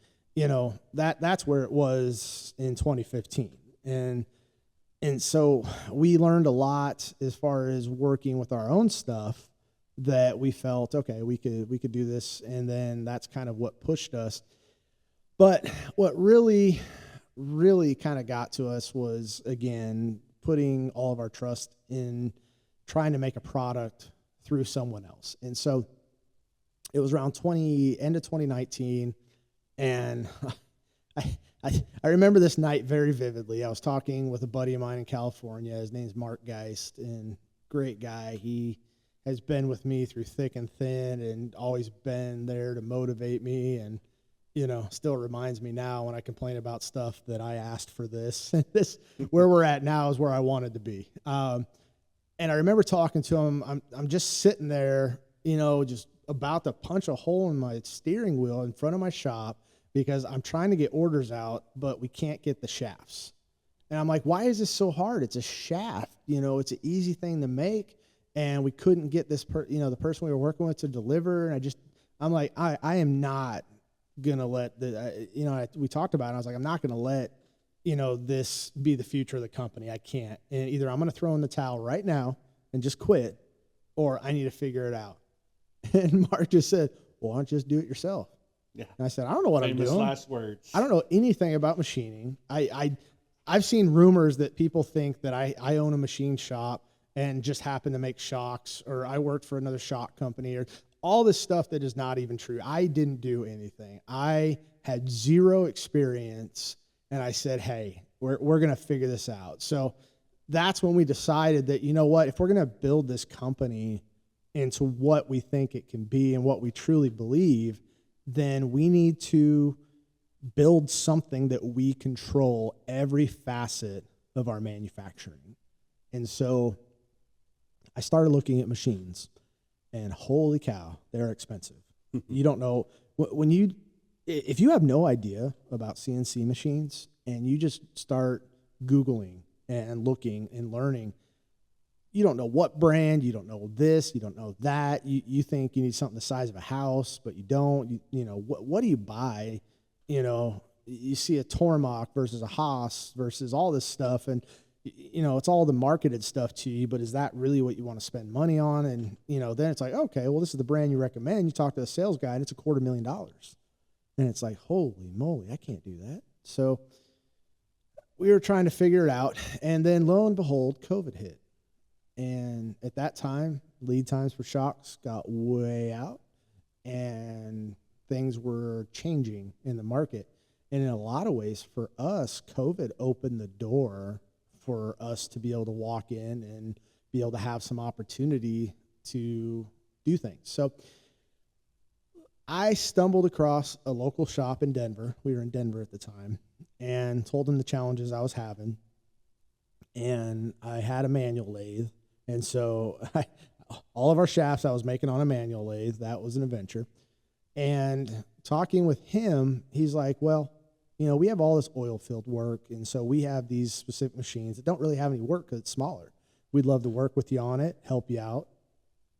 that's where it was in 2015. And so we learned a lot as far as working with our own stuff, that we felt, okay, we could do this. And then that's kind of what pushed us. But what really kind of got to us was, again, putting all of our trust in trying to make a product through someone else. And so it was around end of 2019. And I remember this night very vividly. I was talking with a buddy of mine in California. His name's Mark Geist, and great guy. He has been with me through thick and thin and always been there to motivate me, and, still reminds me now when I complain about stuff that I asked for this. This, where we're at now, is where I wanted to be. And I remember talking to him. I'm just sitting there, just about to punch a hole in my steering wheel in front of my shop, because I'm trying to get orders out, but we can't get the shafts. And I'm like, why is this so hard? It's a shaft, it's an easy thing to make. And we couldn't get this, the person we were working with to deliver. And I'm like, I am not going to let we talked about it. I was like, I'm not going to let, this be the future of the company. I can't. And either I'm going to throw in the towel right now and just quit, or I need to figure it out. And Mark just said, well, why don't you just do it yourself? Yeah. And I said, I don't know what I'm doing. Last words. I don't know anything about machining. I've seen rumors that people think that I own a machine shop and just happen to make shocks, or I worked for another shock company, or all this stuff that is not even true. I didn't do anything. I had zero experience, and I said, hey, we're going to figure this out. So that's when we decided that, if we're going to build this company into what we think it can be and what we truly believe, then we need to build something that we control every facet of our manufacturing. And so I started looking at machines, and holy cow, they're expensive. You don't know if you have no idea about CNC machines, and you just start Googling and looking and learning, you don't know what brand, you don't know this, you don't know that. You think you need something the size of a house, but you don't. What do you buy? You see a Tormach versus a Haas versus all this stuff, and it's all the marketed stuff to you, but is that really what you want to spend money on? And, then it's like, okay, well, this is the brand you recommend. You talk to the sales guy, and it's $250,000. And it's like, holy moly, I can't do that. So we were trying to figure it out. And then lo and behold, COVID hit. And at that time, lead times for shocks got way out, and things were changing in the market. And in a lot of ways, for us, COVID opened the door for us to be able to walk in and be able to have some opportunity to do things. So I stumbled across a local shop in Denver. We were in Denver at the time, and told them the challenges I was having. And I had a manual lathe. And so all of our shafts I was making on a manual lathe. That was an adventure. And talking with him, he's like, well, we have all this oil field work, and so we have these specific machines that don't really have any work because it's smaller. We'd love to work with you on it, help you out,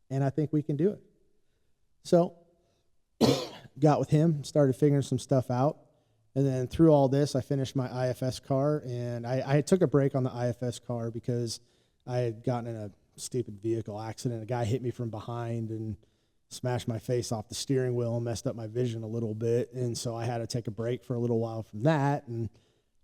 and I think we can do it. So got with him, started figuring some stuff out, and then through all this, I finished my IFS car, and I took a break on the IFS car because I had gotten in a stupid vehicle accident. A guy hit me from behind and smashed my face off the steering wheel and messed up my vision a little bit. And so I had to take a break for a little while from that. And,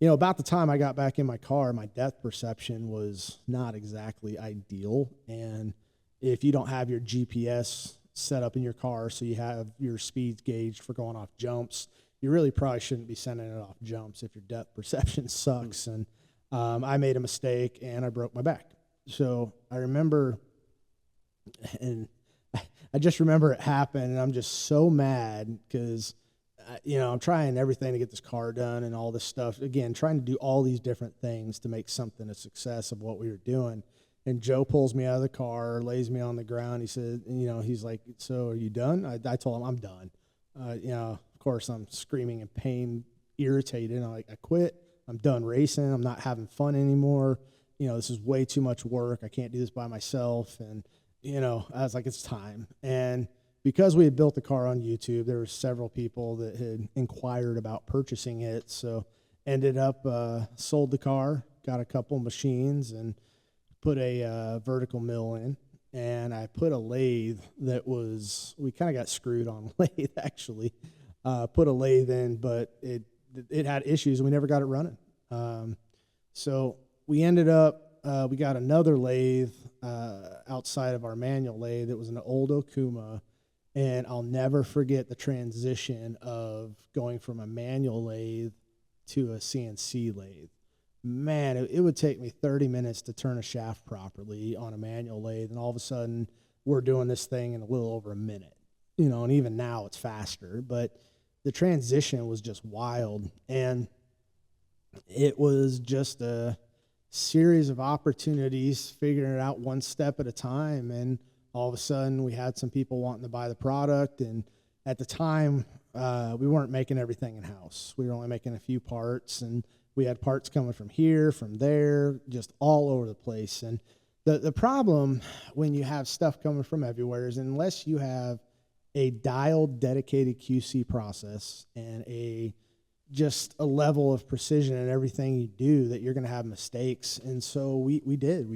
about the time I got back in my car, my depth perception was not exactly ideal. And, if you don't have your GPS set up in your car so you have your speeds gauged for going off jumps, you really probably shouldn't be sending it off jumps if your depth perception sucks. And I made a mistake and I broke my back. So I remember, and I just remember it happened, and I'm just so mad because, I'm trying everything to get this car done and all this stuff. Again, trying to do all these different things to make something a success of what we were doing. And Joe pulls me out of the car, lays me on the ground. He said, he's like, "So are you done?" I told him I'm done. Of course, I'm screaming in pain, irritated. I'm like, "I quit. I'm done racing. I'm not having fun anymore. This is way too much work. I can't do this by myself." And, I was like, "It's time." And because we had built the car on YouTube, there were several people that had inquired about purchasing it. So ended up sold the car, got a couple machines, and put a vertical mill in. And I put a lathe we kind of got screwed on lathe, actually. Put a lathe in, but it had issues, and we never got it running. So we ended up, we got another lathe outside of our manual lathe. It was an old Okuma, and I'll never forget the transition of going from a manual lathe to a CNC lathe. Man, it would take me 30 minutes to turn a shaft properly on a manual lathe, and all of a sudden we're doing this thing in a little over a minute. And even now it's faster, but the transition was just wild. And it was just a series of opportunities, figuring it out one step at a time. And all of a sudden we had some people wanting to buy the product. And at the time, we weren't making everything in-house. We were only making a few parts, and we had parts coming from here, from there, just all over the place. And the problem when you have stuff coming from everywhere is, unless you have a dialed, dedicated QC process and just a level of precision in everything you do, that you're going to have mistakes. And so we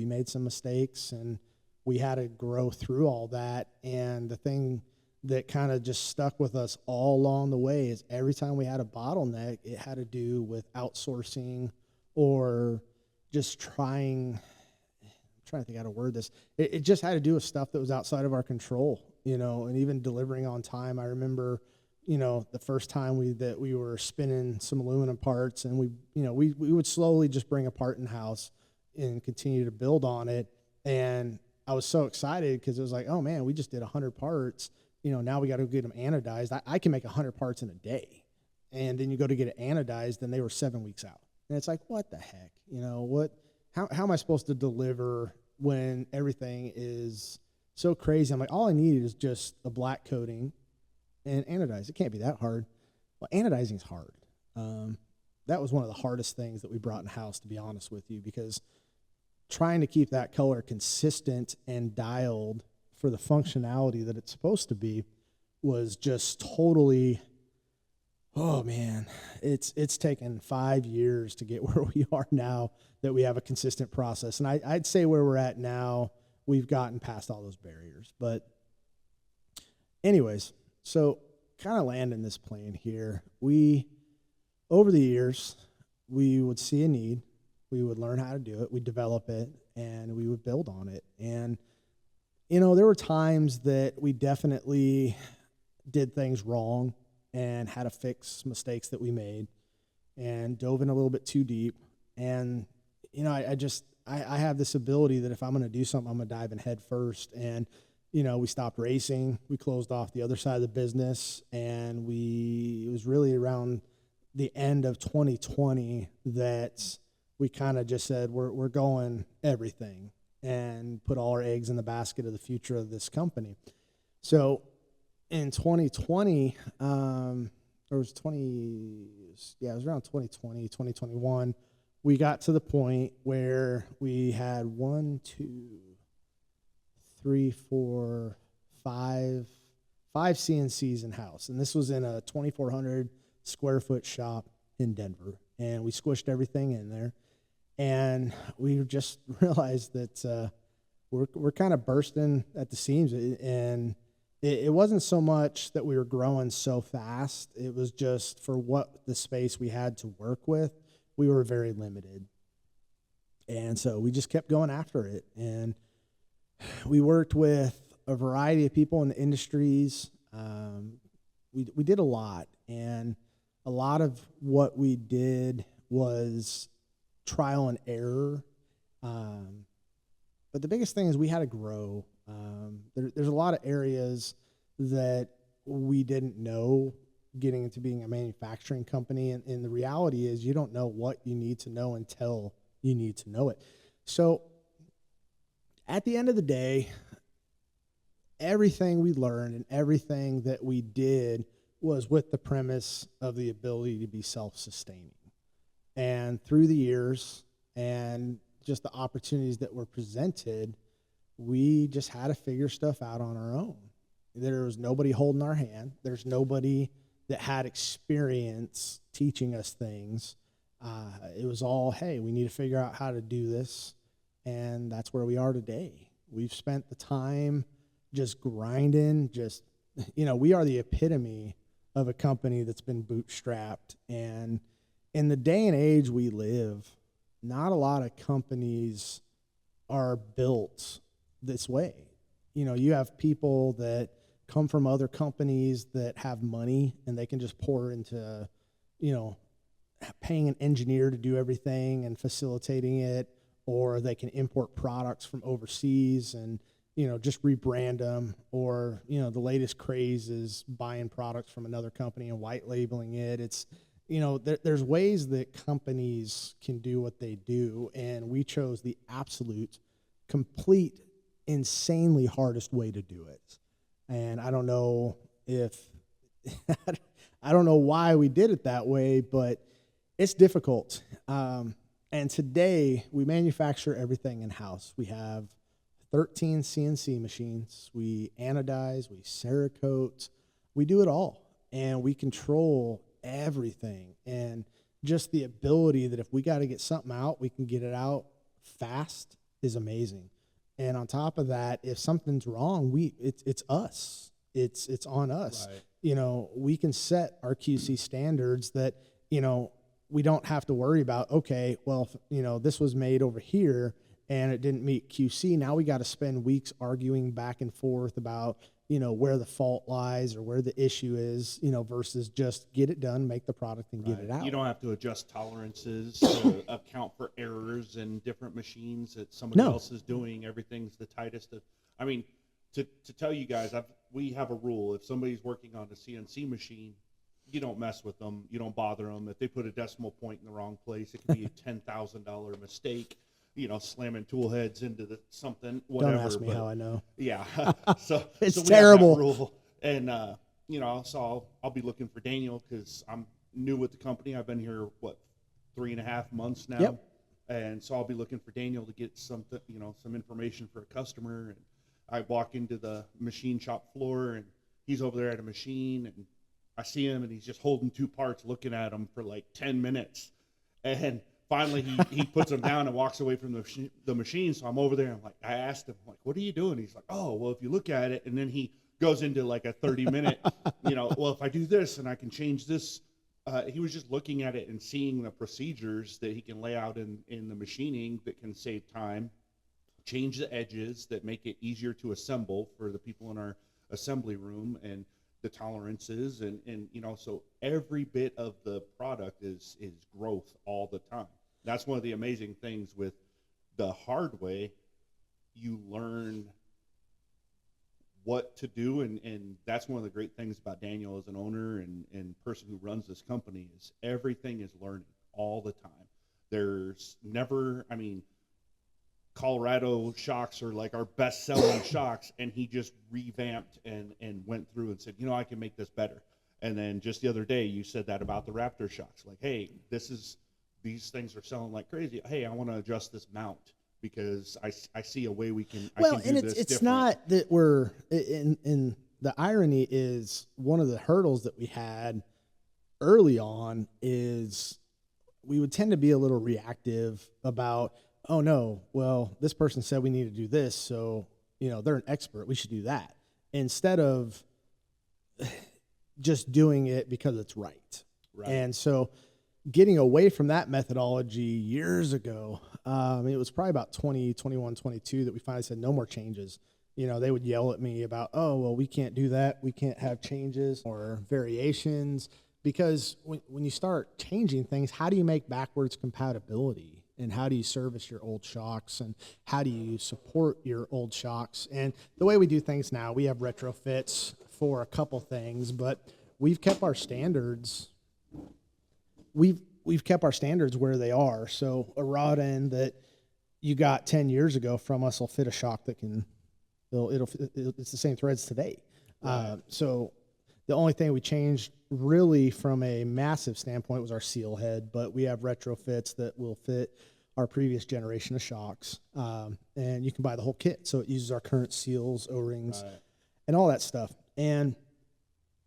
made some mistakes, and we had to grow through all that. And the thing that kind of just stuck with us all along the way is, every time we had a bottleneck, it had to do with outsourcing or just trying to think how to word this. It just had to do with stuff that was outside of our control, and even delivering on time. I remember, the first time we were spinning some aluminum parts, and we would slowly just bring a part in house and continue to build on it. And I was so excited because it was like, oh man, we just did 100 parts. Now we got to get them anodized. I can make 100 parts in a day. And then you go to get it anodized, and they were 7 weeks out. And it's like, what the heck? How am I supposed to deliver when everything is so crazy? I'm like, all I need is just a black coating and anodize. It can't be that hard. Well, anodizing is hard. That was one of the hardest things that we brought in house, to be honest with you, because trying to keep that color consistent and dialed for the functionality that it's supposed to be was just totally, oh man, it's taken 5 years to get where we are now, that we have a consistent process. And I'd say where we're at now, we've gotten past all those barriers. But anyways, so kind of landing this plane here, over the years, we would see a need, we would learn how to do it, we'd develop it, and we would build on it. And there were times that we definitely did things wrong and had to fix mistakes that we made, and dove in a little bit too deep. And, I have this ability that if I'm going to do something, I'm going to dive in head first. And, we stopped racing. We closed off the other side of the business. And it was really around the end of 2020 that we kind of just said, we're going everything, and put all our eggs in the basket of the future of this company. So in 2020, it was around 2020, 2021, we got to the point where we had 5 CNCs in house. And this was in a 2,400 square foot shop in Denver. And we squished everything in there. And we just realized that we're kind of bursting at the seams. And it wasn't so much that we were growing so fast. It was just, for what the space we had to work with, we were very limited. And so we just kept going after it. And We worked with a variety of people in the industries. We did a lot, and a lot of what we did was trial and error. But the biggest thing is we had to grow. There's a lot of areas that we didn't know getting into being a manufacturing company. And the reality is you don't know what you need to know until you need to know it. So at the end of the day, everything we learned and everything that we did was with the premise of the ability to be self-sustaining. And through the years and just the opportunities that were presented, we just had to figure stuff out on our own. There was nobody holding our hand. There's nobody that had experience teaching us things. It was all, hey, we need to figure out how to do this. And that's where we are today. We've spent the time just grinding, we are the epitome of a company that's been bootstrapped. And in the day and age we live, not a lot of companies are built this way. You have people that come from other companies that have money and they can just pour into, paying an engineer to do everything and facilitating it, or they can import products from overseas and, just rebrand them, or, the latest craze is buying products from another company and white labeling it. It's, there's ways that companies can do what they do, and we chose the absolute, complete, insanely hardest way to do it. And I don't know I don't know why we did it that way, but it's difficult. And today we manufacture everything in-house. We have 13 CNC machines. We anodize, we Cerakote, we do it all. And we control everything. And just the ability that if we got to get something out, we can get it out fast is amazing. And on top of that, if something's wrong, it's us. It's on us. Right. We can set our QC standards that, we don't have to worry about, okay, well, this was made over here and it didn't meet QC. Now we got to spend weeks arguing back and forth about, where the fault lies or where the issue is, versus just get it done, make the product and get it out. You don't have to adjust tolerances to account for errors in different machines that somebody else is doing. Everything's the tightest. To tell you guys, we have a rule. If somebody's working on a CNC machine, you don't mess with them. You don't bother them. If they put a decimal point in the wrong place, it could be a $10,000 mistake. Slamming tool heads into something, whatever. Don't ask me how I know. Yeah. So it's so terrible. Rule. And, so I'll be looking for Daniel because I'm new with the company. I've been here, 3.5 months now. Yep. And so I'll be looking for Daniel to get something, some information for a customer. And I walk into the machine shop floor and he's over there at a machine and I see him and he's just holding two parts, looking at them for like 10 minutes. And finally, he puts them down and walks away from the machine. So I'm over there. I asked him, what are you doing? He's like, oh, well, if you look at it, and then he goes into like a 30-minute, well, if I do this and I can change this. He was just looking at it and seeing the procedures that he can lay out in the machining that can save time, change the edges that make it easier to assemble for the people in our assembly room, and the tolerances, and so every bit of the product is growth all the time. That's one of the amazing things with the hard way. You learn what to do, and that's one of the great things about Daniel as an owner and person who runs this company is everything is learning all the time. There's never, Colorado shocks are like our best-selling shocks, and he just revamped and went through and said, I can make this better. And then just the other day, you said that about the Raptor shocks. Like, hey, these things are selling like crazy. Hey, I want to adjust this mount because I see a way we can. Well, I can and do this it's different. not that we're in. The irony is one of the hurdles that we had early on is we would tend to be a little reactive about, oh no, well, this person said we need to do this, so they're an expert, we should do that, instead of just doing it because it's right. And so getting away from that methodology years ago. It was probably about 2021, 22 that we finally said no more changes. They would yell at me about, oh, well, we can't do that. We can't have changes or variations, because when you start changing things, how do you make backwards compatibility? And how do you service your old shocks? And how do you support your old shocks? And the way we do things now, we have retrofits for a couple things, but we've kept our standards. We've kept our standards where they are. So a rod end that you got 10 years ago from us will fit a shock that it's the same threads today. Right. So the only thing we changed really from a massive standpoint was our seal head, but we have retrofits that will fit our previous generation of shocks. And you can buy the whole kit. So it uses our current seals, O-rings, Right. and all that stuff. And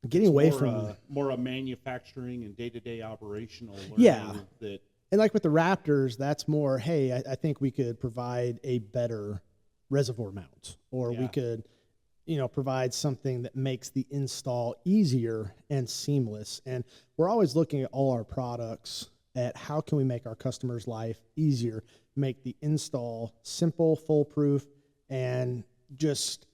getting It's away more, from more a manufacturing and day-to-day operational learning. Yeah. That And like with the Raptors, that's more, hey, I think we could provide a better reservoir mount, or we Yeah. could, provide something that makes the install easier and seamless. And we're always looking at all our products at how can we make our customers' life easier, make the install simple, foolproof, and just,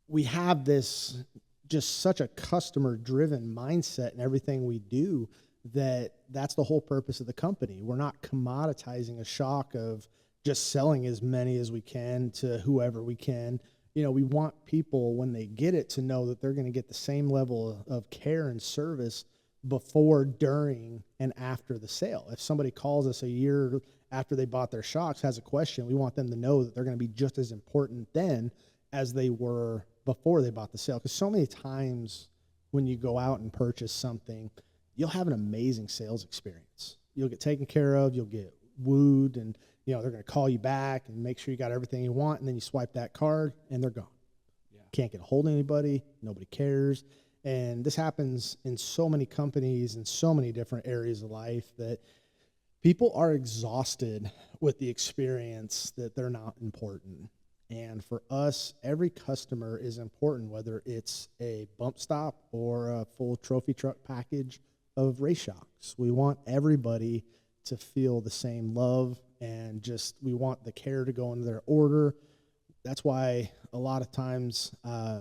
we have this just such a customer-driven mindset in everything we do, that's the whole purpose of the company. We're not commoditizing a shock of just selling as many as we can to whoever we can. We want people, when they get it, to know that they're going to get the same level of care and service before, during, and after the sale. If somebody calls us a year after they bought their shocks, has a question, we want them to know that they're going to be just as important then as they were before they bought the sale. Because so many times when you go out and purchase something, you'll have an amazing sales experience. You'll get taken care of, you'll get wooed, and they're going to call you back and make sure you got everything you want, and then you swipe that card and they're gone. Yeah. Can't get a hold of anybody, nobody cares. And this happens in so many companies and so many different areas of life, that people are exhausted with the experience that they're not important. And for us, every customer is important, whether it's a bump stop or a full trophy truck package of race shocks. We want everybody to feel the same love, and just, we want the care to go into their order. That's why a lot of times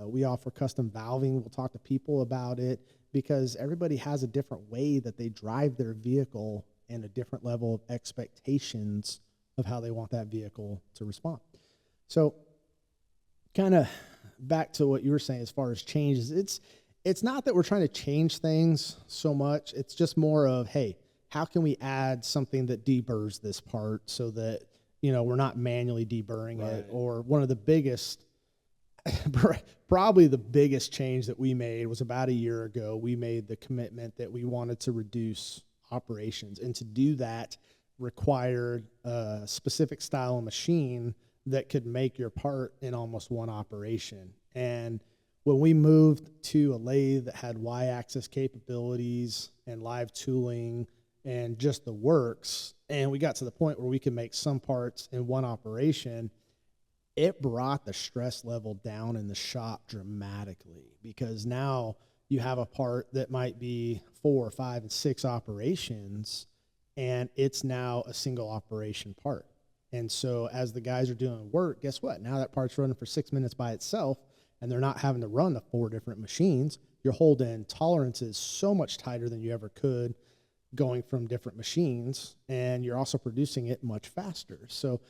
we offer custom valving. We'll talk to people about it, because everybody has a different way that they drive their vehicle and a different level of expectations of how they want that vehicle to respond. So kind of back to what you were saying as far as changes, it's not that we're trying to change things so much. It's just more of, hey, how can we add something that deburrs this part so that, we're not manually deburring it? Or one of the biggest, probably the biggest change that we made was about a year ago. We made the commitment that we wanted to reduce operations, and to do that required a specific style of machine that could make your part in almost one operation. And when we moved to a lathe that had Y-axis capabilities and live tooling and just the works, and we got to the point where we could make some parts in one operation, it brought the stress level down in the shop dramatically, because now you have a part that might be 4, 5, and 6 operations, and it's now a single operation part. And so as the guys are doing work, guess what? Now that part's running for 6 minutes by itself, and they're not having to run the 4 different machines. You're holding tolerances so much tighter than you ever could going from different machines, and you're also producing it much faster. So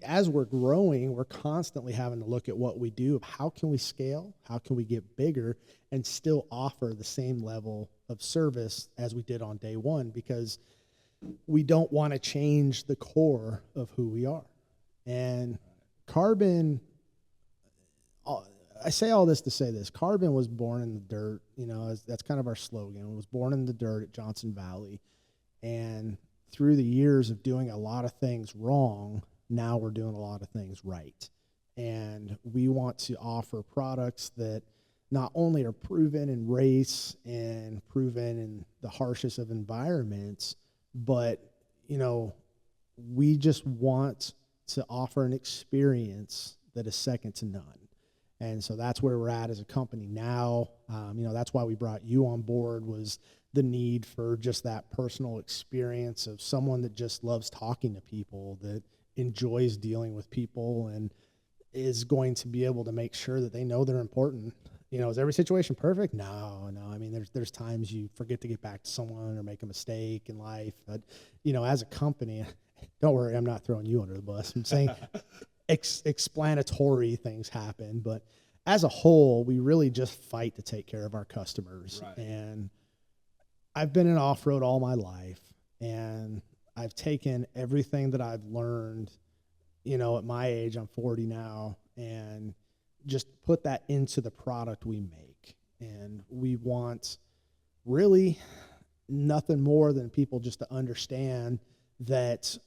as we're growing, we're constantly having to look at what we do, of how can we scale, how can we get bigger, and still offer the same level of service as we did on day one, because we don't want to change the core of who we are. And carbon, I say all this to say this: carbon was born in the dirt. That's kind of our slogan. It was born in the dirt at Johnson Valley, and through the years of doing a lot of things wrong, now we're doing a lot of things right. And we want to offer products that not only are proven in race and proven in the harshest of environments, but we just want to offer an experience that is second to none. And so that's where we're at as a company now. That's why we brought you on board, was the need for just that personal experience of someone that just loves talking to people, that enjoys dealing with people, and is going to be able to make sure that they know they're important. Is every situation perfect? No. I mean, there's times you forget to get back to someone or make a mistake in life. But, as a company, don't worry, I'm not throwing you under the bus. I'm saying explanatory things happen. But as a whole, we really just fight to take care of our customers. Right. And I've been in off-road all my life, and I've taken everything that I've learned, at my age, I'm 40 now, and just put that into the product we make. And we want really nothing more than people just to understand that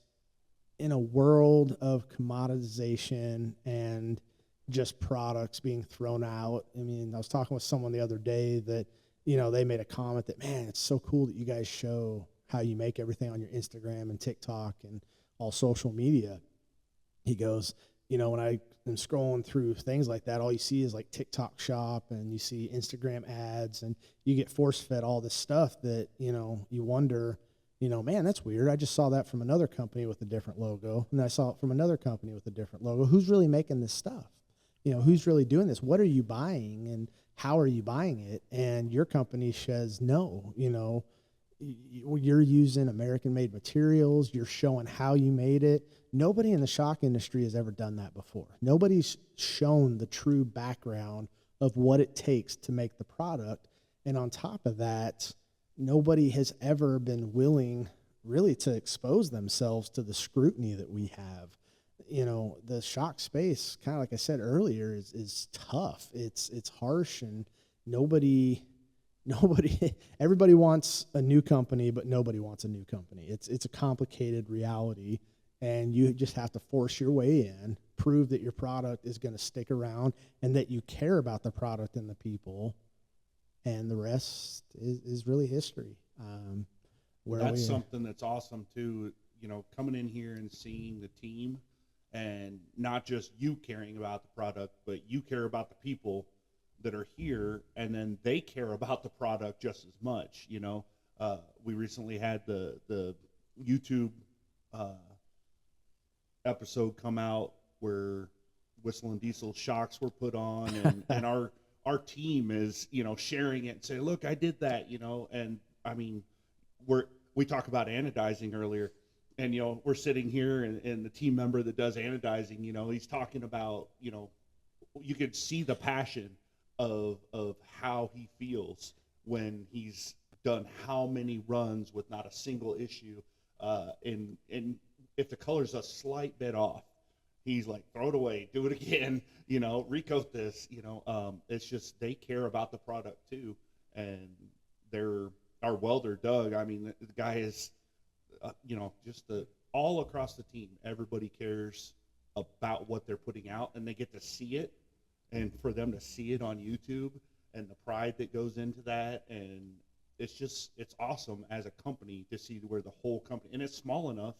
in a world of commoditization and just products being thrown out. I mean, I was talking with someone the other day that, they made a comment that, man, it's so cool that you guys show how you make everything on your Instagram and TikTok and all social media. He goes, when I am scrolling through things like that, all you see is like TikTok shop, and you see Instagram ads, and you get force-fed all this stuff that, you wonder, man, that's weird. I just saw that from another company with a different logo, and I saw it from another company with a different logo. Who's really making this stuff? Who's really doing this? What are you buying, and how are you buying it? And your company says, no, you're using American-made materials. You're showing how you made it. Nobody in the shock industry has ever done that before. Nobody's shown the true background of what it takes to make the product. And on top of that, nobody has ever been willing really to expose themselves to the scrutiny that we have. The shock space, kind of like I said earlier, is tough. It's harsh, and everybody wants a new company, but nobody wants a new company. It's a complicated reality, and you just have to force your way in, prove that your product is going to stick around, and that you care about the product and the people, and the rest is really history. That's something that's awesome too, coming in here and seeing the team, and not just you caring about the product, but you care about the people that are here, and then they care about the product just as much. We recently had the YouTube episode come out where Whistle and Diesel shocks were put on, and our team is sharing it and say, look, I did that, and I mean, we talk about anodizing earlier, and we're sitting here, and the team member that does anodizing, he's talking about, you could see the passion of how he feels when he's done how many runs with not a single issue, and if the color's a slight bit off, he's like, throw it away, do it again, recoat this. It's just, they care about the product too. And our welder Doug, I mean, the guy is just all across the team, everybody cares about what they're putting out, and they get to see it. And for them to see it on YouTube, and the pride that goes into that, and it's awesome as a company to see where the whole company, and it's small enough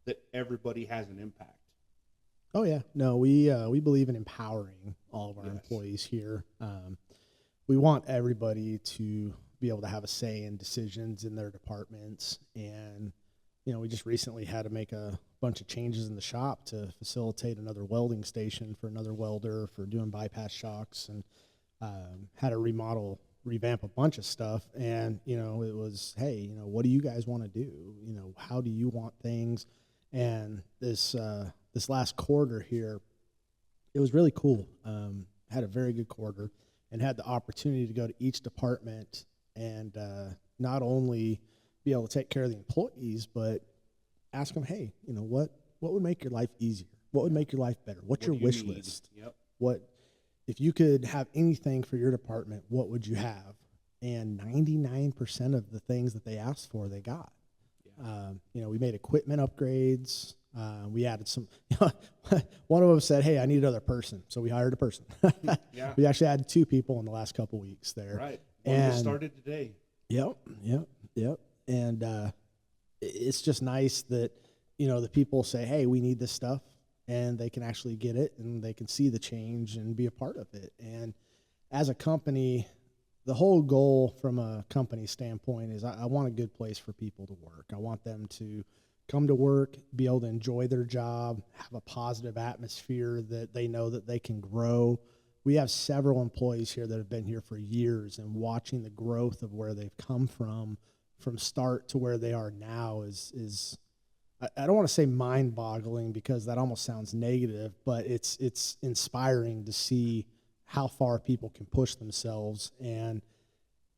that everybody has an impact. Oh yeah, no, we believe in empowering all of our employees here. We want everybody to be able to have a say in decisions in their departments, and we just recently had to make a bunch of changes in the shop to facilitate another welding station for another welder for doing bypass shocks, and had to revamp a bunch of stuff. And it was, hey, what do you guys want to do? How do you want things? And this last quarter here, it was really cool. Had a very good quarter, and had the opportunity to go to each department and not only be able to take care of the employees, but ask them, hey, what would make your life easier? What would make your life better? What's your wish list? Yep. What, if you could have anything for your department, what would you have? And 99% of the things that they asked for, they got. Yeah. We made equipment upgrades. We added some. One of them said, hey, I need another person. So we hired a person. Yeah. We actually added 2 people in the last couple weeks there. Right. One just started today. Yep. And it's just nice that, the people say, hey, we need this stuff, and they can actually get it, and they can see the change and be a part of it. And as a company, the whole goal from a company standpoint is I want a good place for people to work. I want them to come to work, be able to enjoy their job, have a positive atmosphere that they know that they can grow. We have several employees here that have been here for years, and watching the growth of where they've come from start to where they are now is I don't want to say mind-boggling because that almost sounds negative, but it's inspiring to see how far people can push themselves. And,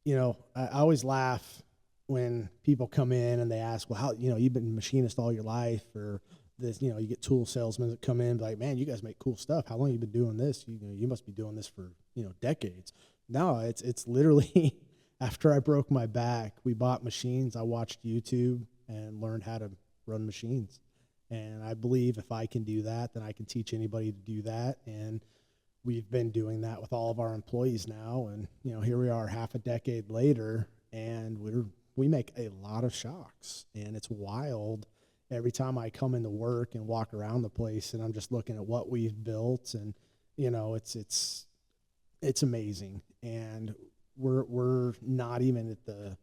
I always laugh when people come in and they ask, well, how, you've been a machinist all your life, or this, you get tool salesmen that come in like, man, you guys make cool stuff. How long have you been doing this? You must be doing this for, decades. No, it's literally after I broke my back, we bought machines. I watched YouTube and learned how to run machines. And I believe if I can do that, then I can teach anybody to do that. And we've been doing that with all of our employees now. And, here we are half a decade later, and we make a lot of shocks. And it's wild every time I come into work and walk around the place, and I'm just looking at what we've built, and, it's amazing. And we're not even at the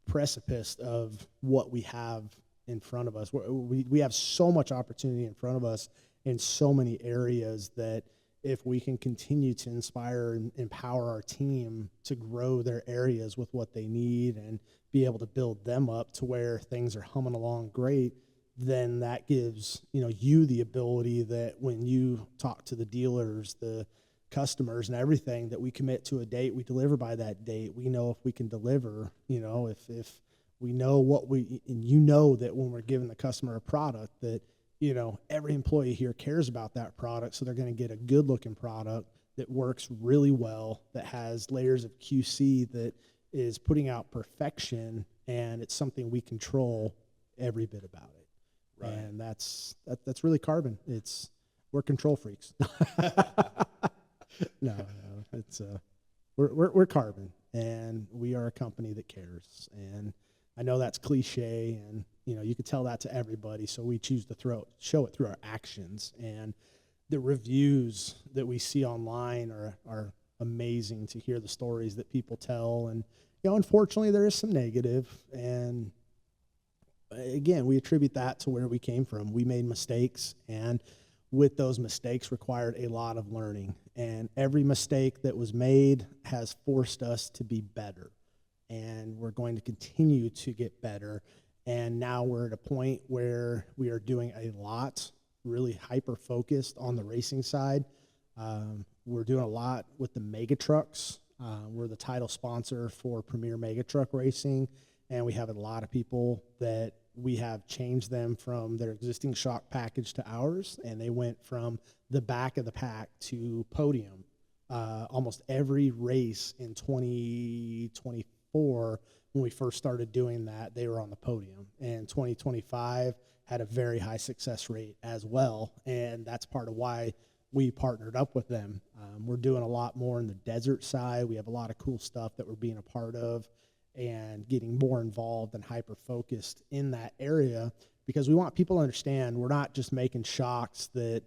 precipice of what we have in front of us. We have so much opportunity in front of us in so many areas that if we can continue to inspire and empower our team to grow their areas with what they need and be able to build them up to where things are humming along great, then that gives, you the ability that when you talk to the dealers, the customers and everything, that we commit to a date, we deliver by that date. We know if we can deliver, if we know and that when we're giving the customer a product that, every employee here cares about that product. So they're going to get a good looking product that works really well, that has layers of QC, that is putting out perfection, and it's something we control every bit about it. Right. And that's really Carbon. We're control freaks. No, it's we're Carbon, and we are a company that cares. And I know that's cliche, and you can tell that to everybody. So we choose to show it through our actions. And the reviews that we see online are amazing to hear the stories that people tell. And unfortunately, there is some negative. And again, we attribute that to where we came from. We made mistakes, and with those mistakes required a lot of learning. And every mistake that was made has forced us to be better. And we're going to continue to get better. And now we're at a point where we are doing a lot, really hyper-focused on the racing side. We're doing a lot with the mega trucks. We're the title sponsor for Premier Mega Truck Racing, and we have a lot of people that we have changed them from their existing shock package to ours, and they went from the back of the pack to podium. Almost every race in 2024, when we first started doing that, they were on the podium. And 2025 had a very high success rate as well, and that's part of why we partnered up with them. We're doing a lot more in the desert side. We have a lot of cool stuff that we're being a part of and getting more involved and hyper-focused in that area, because we want people to understand we're not just making shocks that,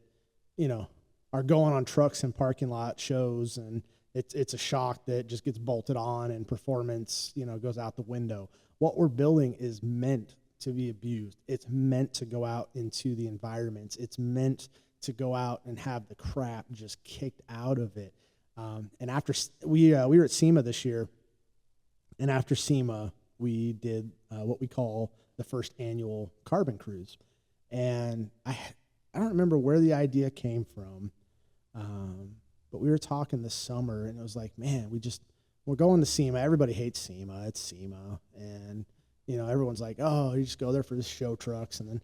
are going on trucks and parking lot shows, and it's a shock that just gets bolted on and performance, goes out the window. What we're building is meant to be abused. It's meant to go out into the environments. It's meant to go out and have the crap just kicked out of it. And after we were at SEMA this year, and after SEMA, we did what we call the first annual Carbon Cruise. And I don't remember where the idea came from, but we were talking this summer, and it was like, man, we're going to SEMA. Everybody hates SEMA. It's SEMA. And, everyone's like, oh, you just go there for the show trucks. And then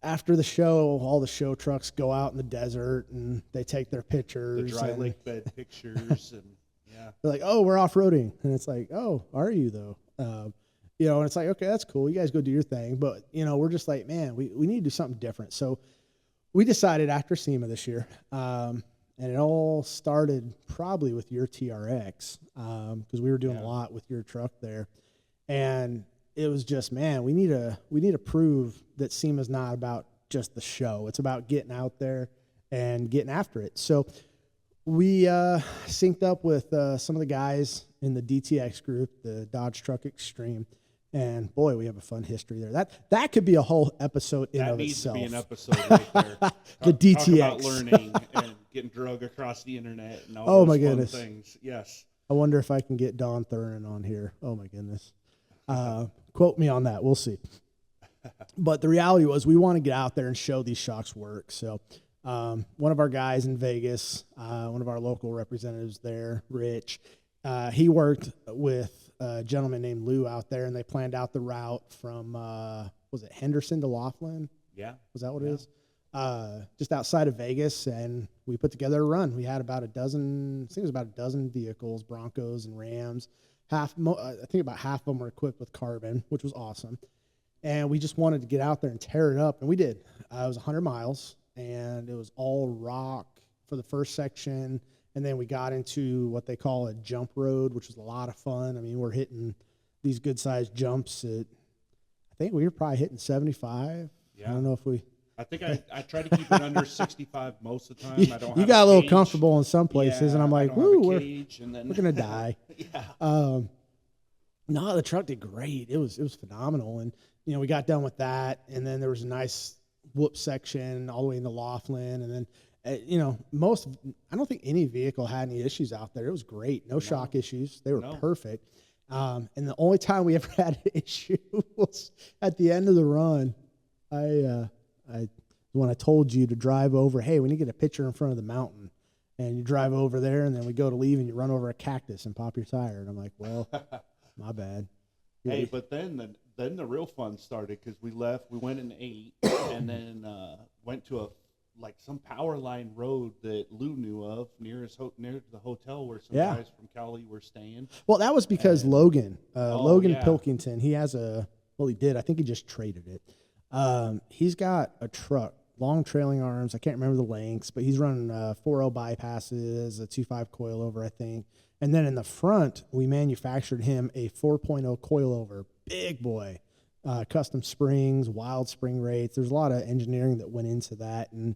after the show, all the show trucks go out in the desert, and they take their pictures. The dry lake bed pictures. And yeah. They're like, oh, we're off-roading. And it's like, oh, are you, though? And it's like, okay, that's cool. You guys go do your thing. But, we're just like, man, we need to do something different. So we decided after SEMA this year, and it all started probably with your TRX, because we were doing a lot with your truck there. And it was just, man, we need to prove that SEMA's not about just the show. It's about getting out there and getting after it. So we synced up with some of the guys in the DTX group, the Dodge Truck Extreme. And boy, we have a fun history there. That could be a whole episode in That of needs itself. to be an episode right there. The DTX. Talk about learning and getting drug across the internet and all Oh, those my fun goodness. things. Yes. I wonder if I can get Don Thurin on here. Oh my goodness. Quote me on that. We'll see. But the reality was we want to get out there and show these shocks work. So one of our guys in Vegas, one of our local representatives there, Rich, he worked with a gentleman named Lou out there, and they planned out the route from, was it Henderson to Laughlin? Yeah. Was that what it is? Just outside of Vegas, and we put together a run. We had about a dozen, I think it was about a dozen vehicles, Broncos and Rams. I think about half of them were equipped with carbon, which was awesome. And we just wanted to get out there and tear it up, and we did. It was 100 miles, and it was all rock for the first section, and then we got into what they call a jump road, which was a lot of fun. I mean, we're hitting these good-sized jumps at, I think we were probably hitting 75. Yeah. I don't know if we... I think I try to keep it under 65 most of the time. I don't. You have got a little cage. comfortable in some places, and I'm like, woo, we're gonna die. Yeah. No, the truck did great. It was phenomenal, and we got done with that, and then there was a nice whoop section all the way into Laughlin, and then I don't think any vehicle had any issues out there. It was great, no shock issues. They were perfect. And the only time we ever had an issue was at the end of the run. When I told you to drive over, hey, we need to get a picture in front of the mountain, and you drive over there, and then we go to leave, and you run over a cactus and pop your tire, and I'm like, well, my bad. Hey, but then the real fun started because we went and ate, and then went to some power line road that Lou knew of near the hotel where some guys from Cali were staying. Well, that was because Logan Pilkington, he did. I think he just traded it. He's got a truck, long trailing arms. I can't remember the lengths, but he's running 4.0 bypasses, a 2.5 coilover, I think. And then in the front, we manufactured him a 4.0 coilover, big boy, custom springs, wild spring rates. There's a lot of engineering that went into that. And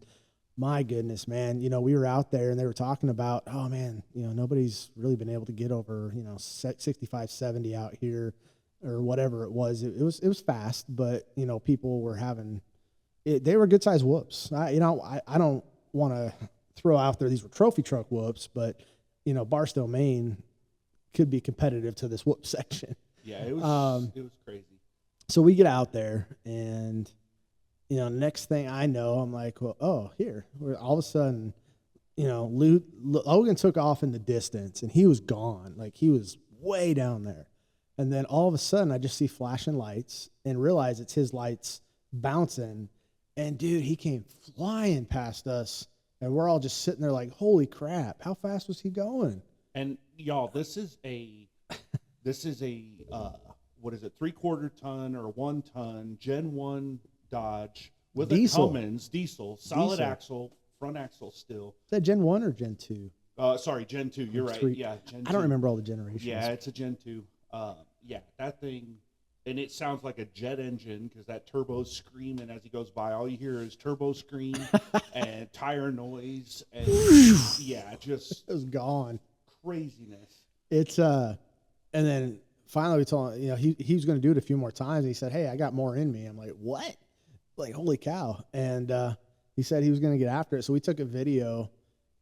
my goodness, man, we were out there and they were talking about, oh man, nobody's really been able to get over, 65, 70 out here, or whatever it was. It was fast, but people were having it. They were good sized whoops. I don't want to throw out there these were trophy truck whoops, but Barstow, Maine could be competitive to this whoop section. Yeah, it was crazy. So we get out there, and next thing I know, I'm like, well, here. All of a sudden, Logan took off in the distance, and he was gone. Like, he was way down there. And then all of a sudden, I just see flashing lights and realize it's his lights bouncing. And, dude, he came flying past us, and we're all just sitting there like, holy crap, how fast was he going? And, y'all, this is a what is it, 3/4 ton or 1 ton Gen 1 Dodge with diesel. A Cummins diesel, solid axle, front axle still. Is that Gen 1 or Gen 2? Sorry, Gen 2. You're right. Yeah, Gen 2. I don't remember all the generations. Yeah, it's a Gen 2. That thing, and it sounds like a jet engine because that turbo's screaming as he goes by. All you hear is turbo scream and tire noise, and just it was gone. Craziness. It's and then finally we told him, he was going to do it a few more times. And he said, "Hey, I got more in me." I'm like, "What?" Like, holy cow! And he said he was going to get after it. So we took a video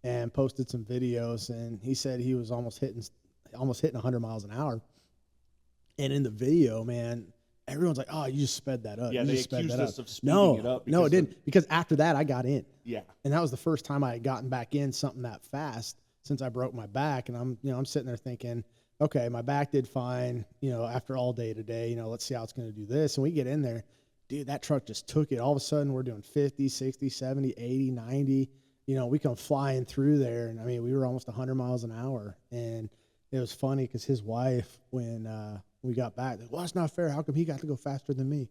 and posted some videos, and he said he was almost hitting 100 miles an hour. And in the video, man, everyone's like, "Oh, you just sped that up." Yeah, they accused us of speeding it up. No, it didn't. Because after that, I got in. Yeah. And that was the first time I had gotten back in something that fast since I broke my back. And I'm sitting there thinking, okay, my back did fine, after all day today, let's see how it's going to do this. And we get in there, dude, that truck just took it. All of a sudden, we're doing 50, 60, 70, 80, 90. We come flying through there. And, we were almost 100 miles an hour. And it was funny because his wife, when we got back, well, that's not fair. How come he got to go faster than me?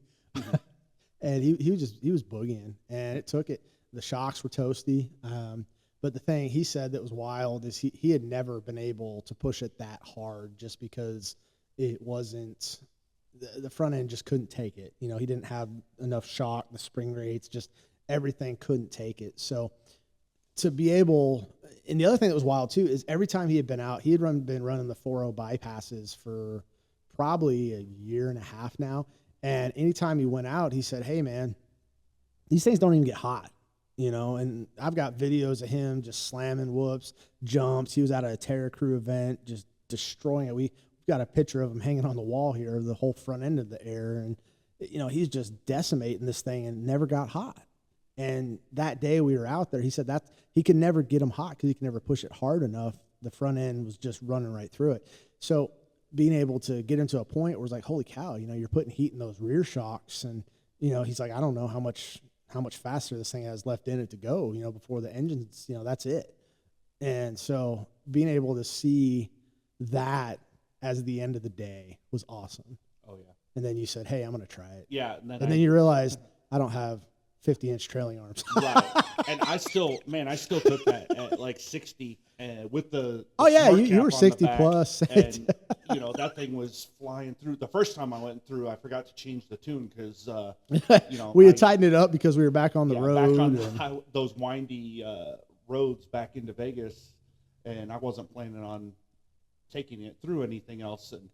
And he was boogieing, and it took it. The shocks were toasty. But the thing he said that was wild is he had never been able to push it that hard just because it wasn't the front end just couldn't take it. He didn't have enough shock, the spring rates, just everything couldn't take it. So to be able, and the other thing that was wild too is every time he had been out, he had been running the 4.0 bypasses for probably a year and a half now. And anytime he went out, he said, "Hey man, these things don't even get hot." And I've got videos of him just slamming whoops, jumps. He was at a Terra Crew event, just destroying it. We've got a picture of him hanging on the wall here, the whole front end of the air. And, he's just decimating this thing and never got hot. And that day we were out there, he said that he could never get them hot because he could never push it hard enough. The front end was just running right through it. So being able to get into a point where it's like, holy cow, you're putting heat in those rear shocks. And, he's like, I don't know how much faster this thing has left in it to go, before the engines, that's it. And so being able to see that as the end of the day was awesome. Oh yeah. And then you said, hey, I'm going to try it. Yeah. And then you realized I don't have 50-inch trailing arms. Right. And I still took that at like 60 with the oh yeah, smart you cap were on 60 the back, plus. And that thing was flying through. The first time I went through, I forgot to change the tune because we had tightened it up because we were back on the road. Back on those windy roads back into Vegas, and I wasn't planning on taking it through anything else. And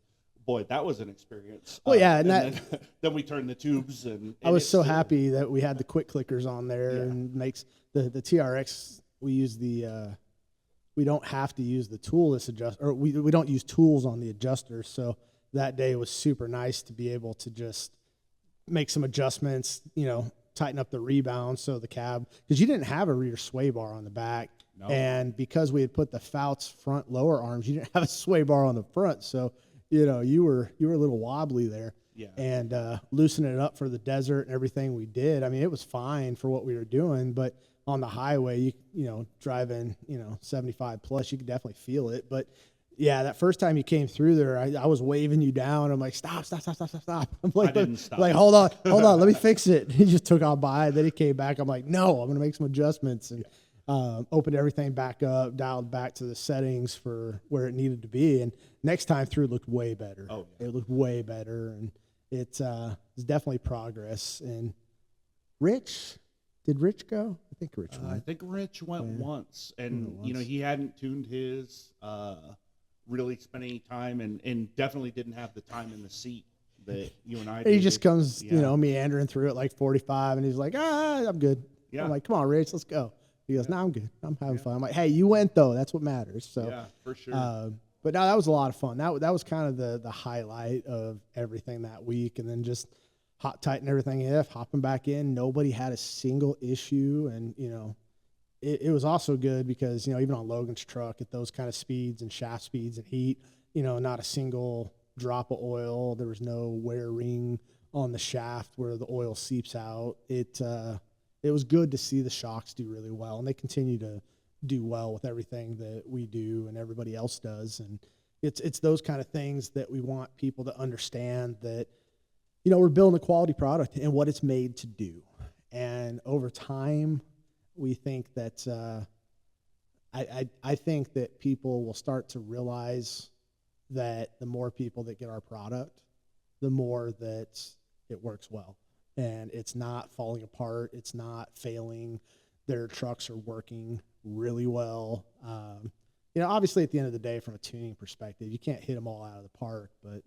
boy, that was an experience. Well, yeah, and then we turned the tubes, and I was so happy that we had the quick clickers on there, and makes the TRX. We use we don't have to use the toolless adjuster, or we don't use tools on the adjuster. So that day was super nice to be able to just make some adjustments, tighten up the rebound. So the cab, because you didn't have a rear sway bar on the back. No. And because we had put the Fouts front lower arms, you didn't have a sway bar on the front. So, you were a little wobbly there. Yeah. And loosening it up for the desert and everything we did. I mean, it was fine for what we were doing, but on the highway, driving, 75 plus, you could definitely feel it. But yeah, that first time you came through there, I was waving you down. I'm like, stop. I'm like, I didn't stop. Like, hold on, let me fix it. He just took on by. Then he came back. I'm like, no, I'm going to make some adjustments and opened everything back up, dialed back to the settings for where it needed to be. And next time through, it looked way better. Oh, yeah. It looked way better. And it's definitely progress. And did Rich go? I think Rich went. I think Rich went once, and he hadn't tuned his, really spent any time, and definitely didn't have the time in the seat that you and I did. He just comes, meandering through it like 45, and he's like, I'm good. Yeah. I'm like, come on, Rich, let's go. He goes, no, I'm good. I'm having fun. I'm like, hey, you went though. That's what matters. So yeah, for sure. But no, that was a lot of fun. That was kind of the highlight of everything that week, and then just tighten everything up, hopping back in. Nobody had a single issue, and it was also good because even on Logan's truck at those kind of speeds and shaft speeds and heat, not a single drop of oil. There was no wear ring on the shaft where the oil seeps out. It was good to see the shocks do really well, and they continue to do well with everything that we do and everybody else does. And it's those kind of things that we want people to understand that we're building a quality product and what it's made to do. And over time, we think that I think that people will start to realize that the more people that get our product, the more that it works well. And it's not falling apart. It's not failing. Their trucks are working really well. Obviously at the end of the day, from a tuning perspective, you can't hit them all out of the park, but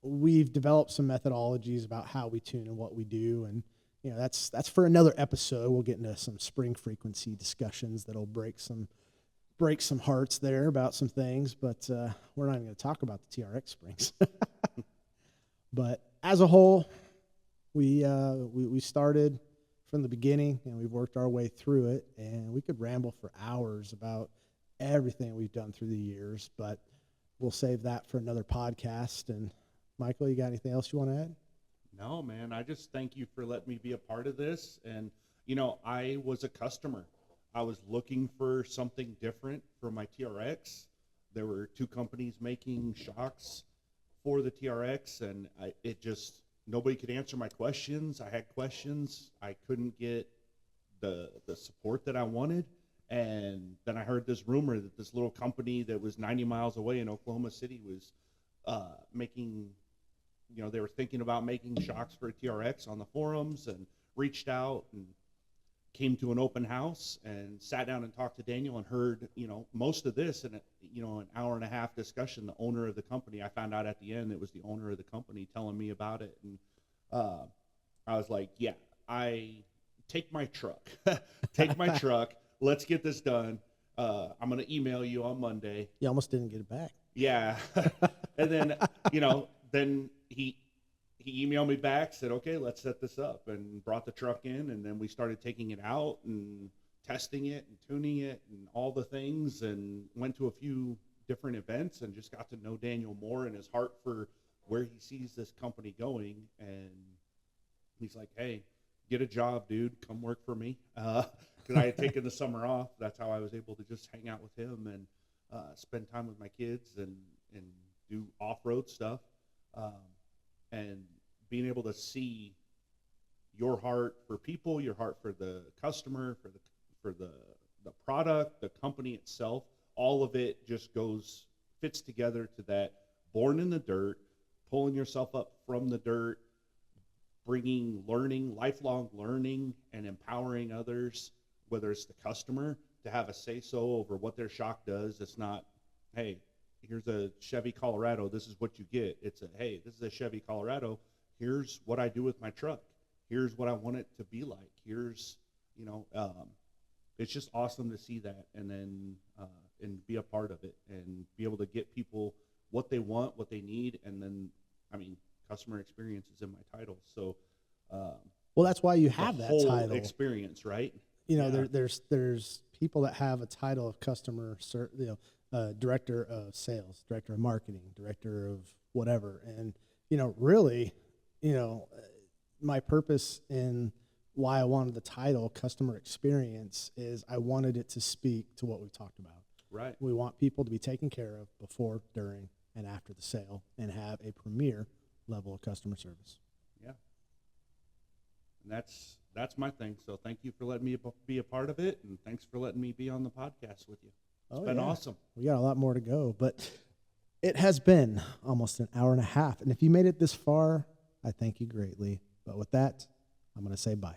we've developed some methodologies about how we tune and what we do. And, that's for another episode. We'll get into some spring frequency discussions that'll break some hearts there about some things, but we're not even going to talk about the TRX springs. But as a whole, we started from the beginning, and we've worked our way through it, and we could ramble for hours about everything we've done through the years, but we'll save that for another podcast. And Michael, you got anything else you want to add? No, man, I just thank you for letting me be a part of this. And, I was a customer. I was looking for something different for my TRX. There were two companies making shocks for the TRX, and nobody could answer my questions. I had questions. I couldn't get the support that I wanted. And then I heard this rumor that this little company that was 90 miles away in Oklahoma City was making, they were thinking about making shocks for a TRX on the forums, and reached out and came to an open house and sat down and talked to Daniel and heard, most of this in an hour and a half discussion. The owner of the company, I found out at the end, it was the owner of the company telling me about it. And I was like, yeah, take my truck, let's get this done. I'm going to email you on Monday. You almost didn't get it back. Yeah. And then, then he emailed me back, said, okay, let's set this up, and brought the truck in. And then we started taking it out and testing it and tuning it and all the things, and went to a few different events and just got to know Daniel more and his heart for where he sees this company going. And he's like, hey, get a job, dude. Come work for me. Because I had taken the summer off. That's how I was able to just hang out with him and spend time with my kids and do off-road stuff. And being able to see your heart for people, your heart for the customer, for the product, the company itself, all of it just fits together to that born in the dirt, pulling yourself up from the dirt, bringing lifelong learning, and empowering others, whether it's the customer, to have a say-so over what their shock does. It's not, hey, here's a Chevy Colorado, this is what you get. It's hey, this is a Chevy Colorado, here's what I do with my truck. Here's what I want it to be like. Here's, it's just awesome to see that, and then and be a part of it, and be able to get people what they want, what they need, and then, customer experience is in my title. So, well, that's why you have that whole title. Experience, right? There's people that have a title of director of sales, director of marketing, director of whatever, and really, my purpose in why I wanted the title customer experience is I wanted it to speak to what we talked about. Right. We want people to be taken care of before, during, and after the sale, and have a premier level of customer service. Yeah. And that's my thing. So thank you for letting me be a part of it, and thanks for letting me be on the podcast with you. It's been awesome. We got a lot more to go, but it has been almost an hour and a half. And if you made it this far, I thank you greatly. But with that, I'm going to say bye.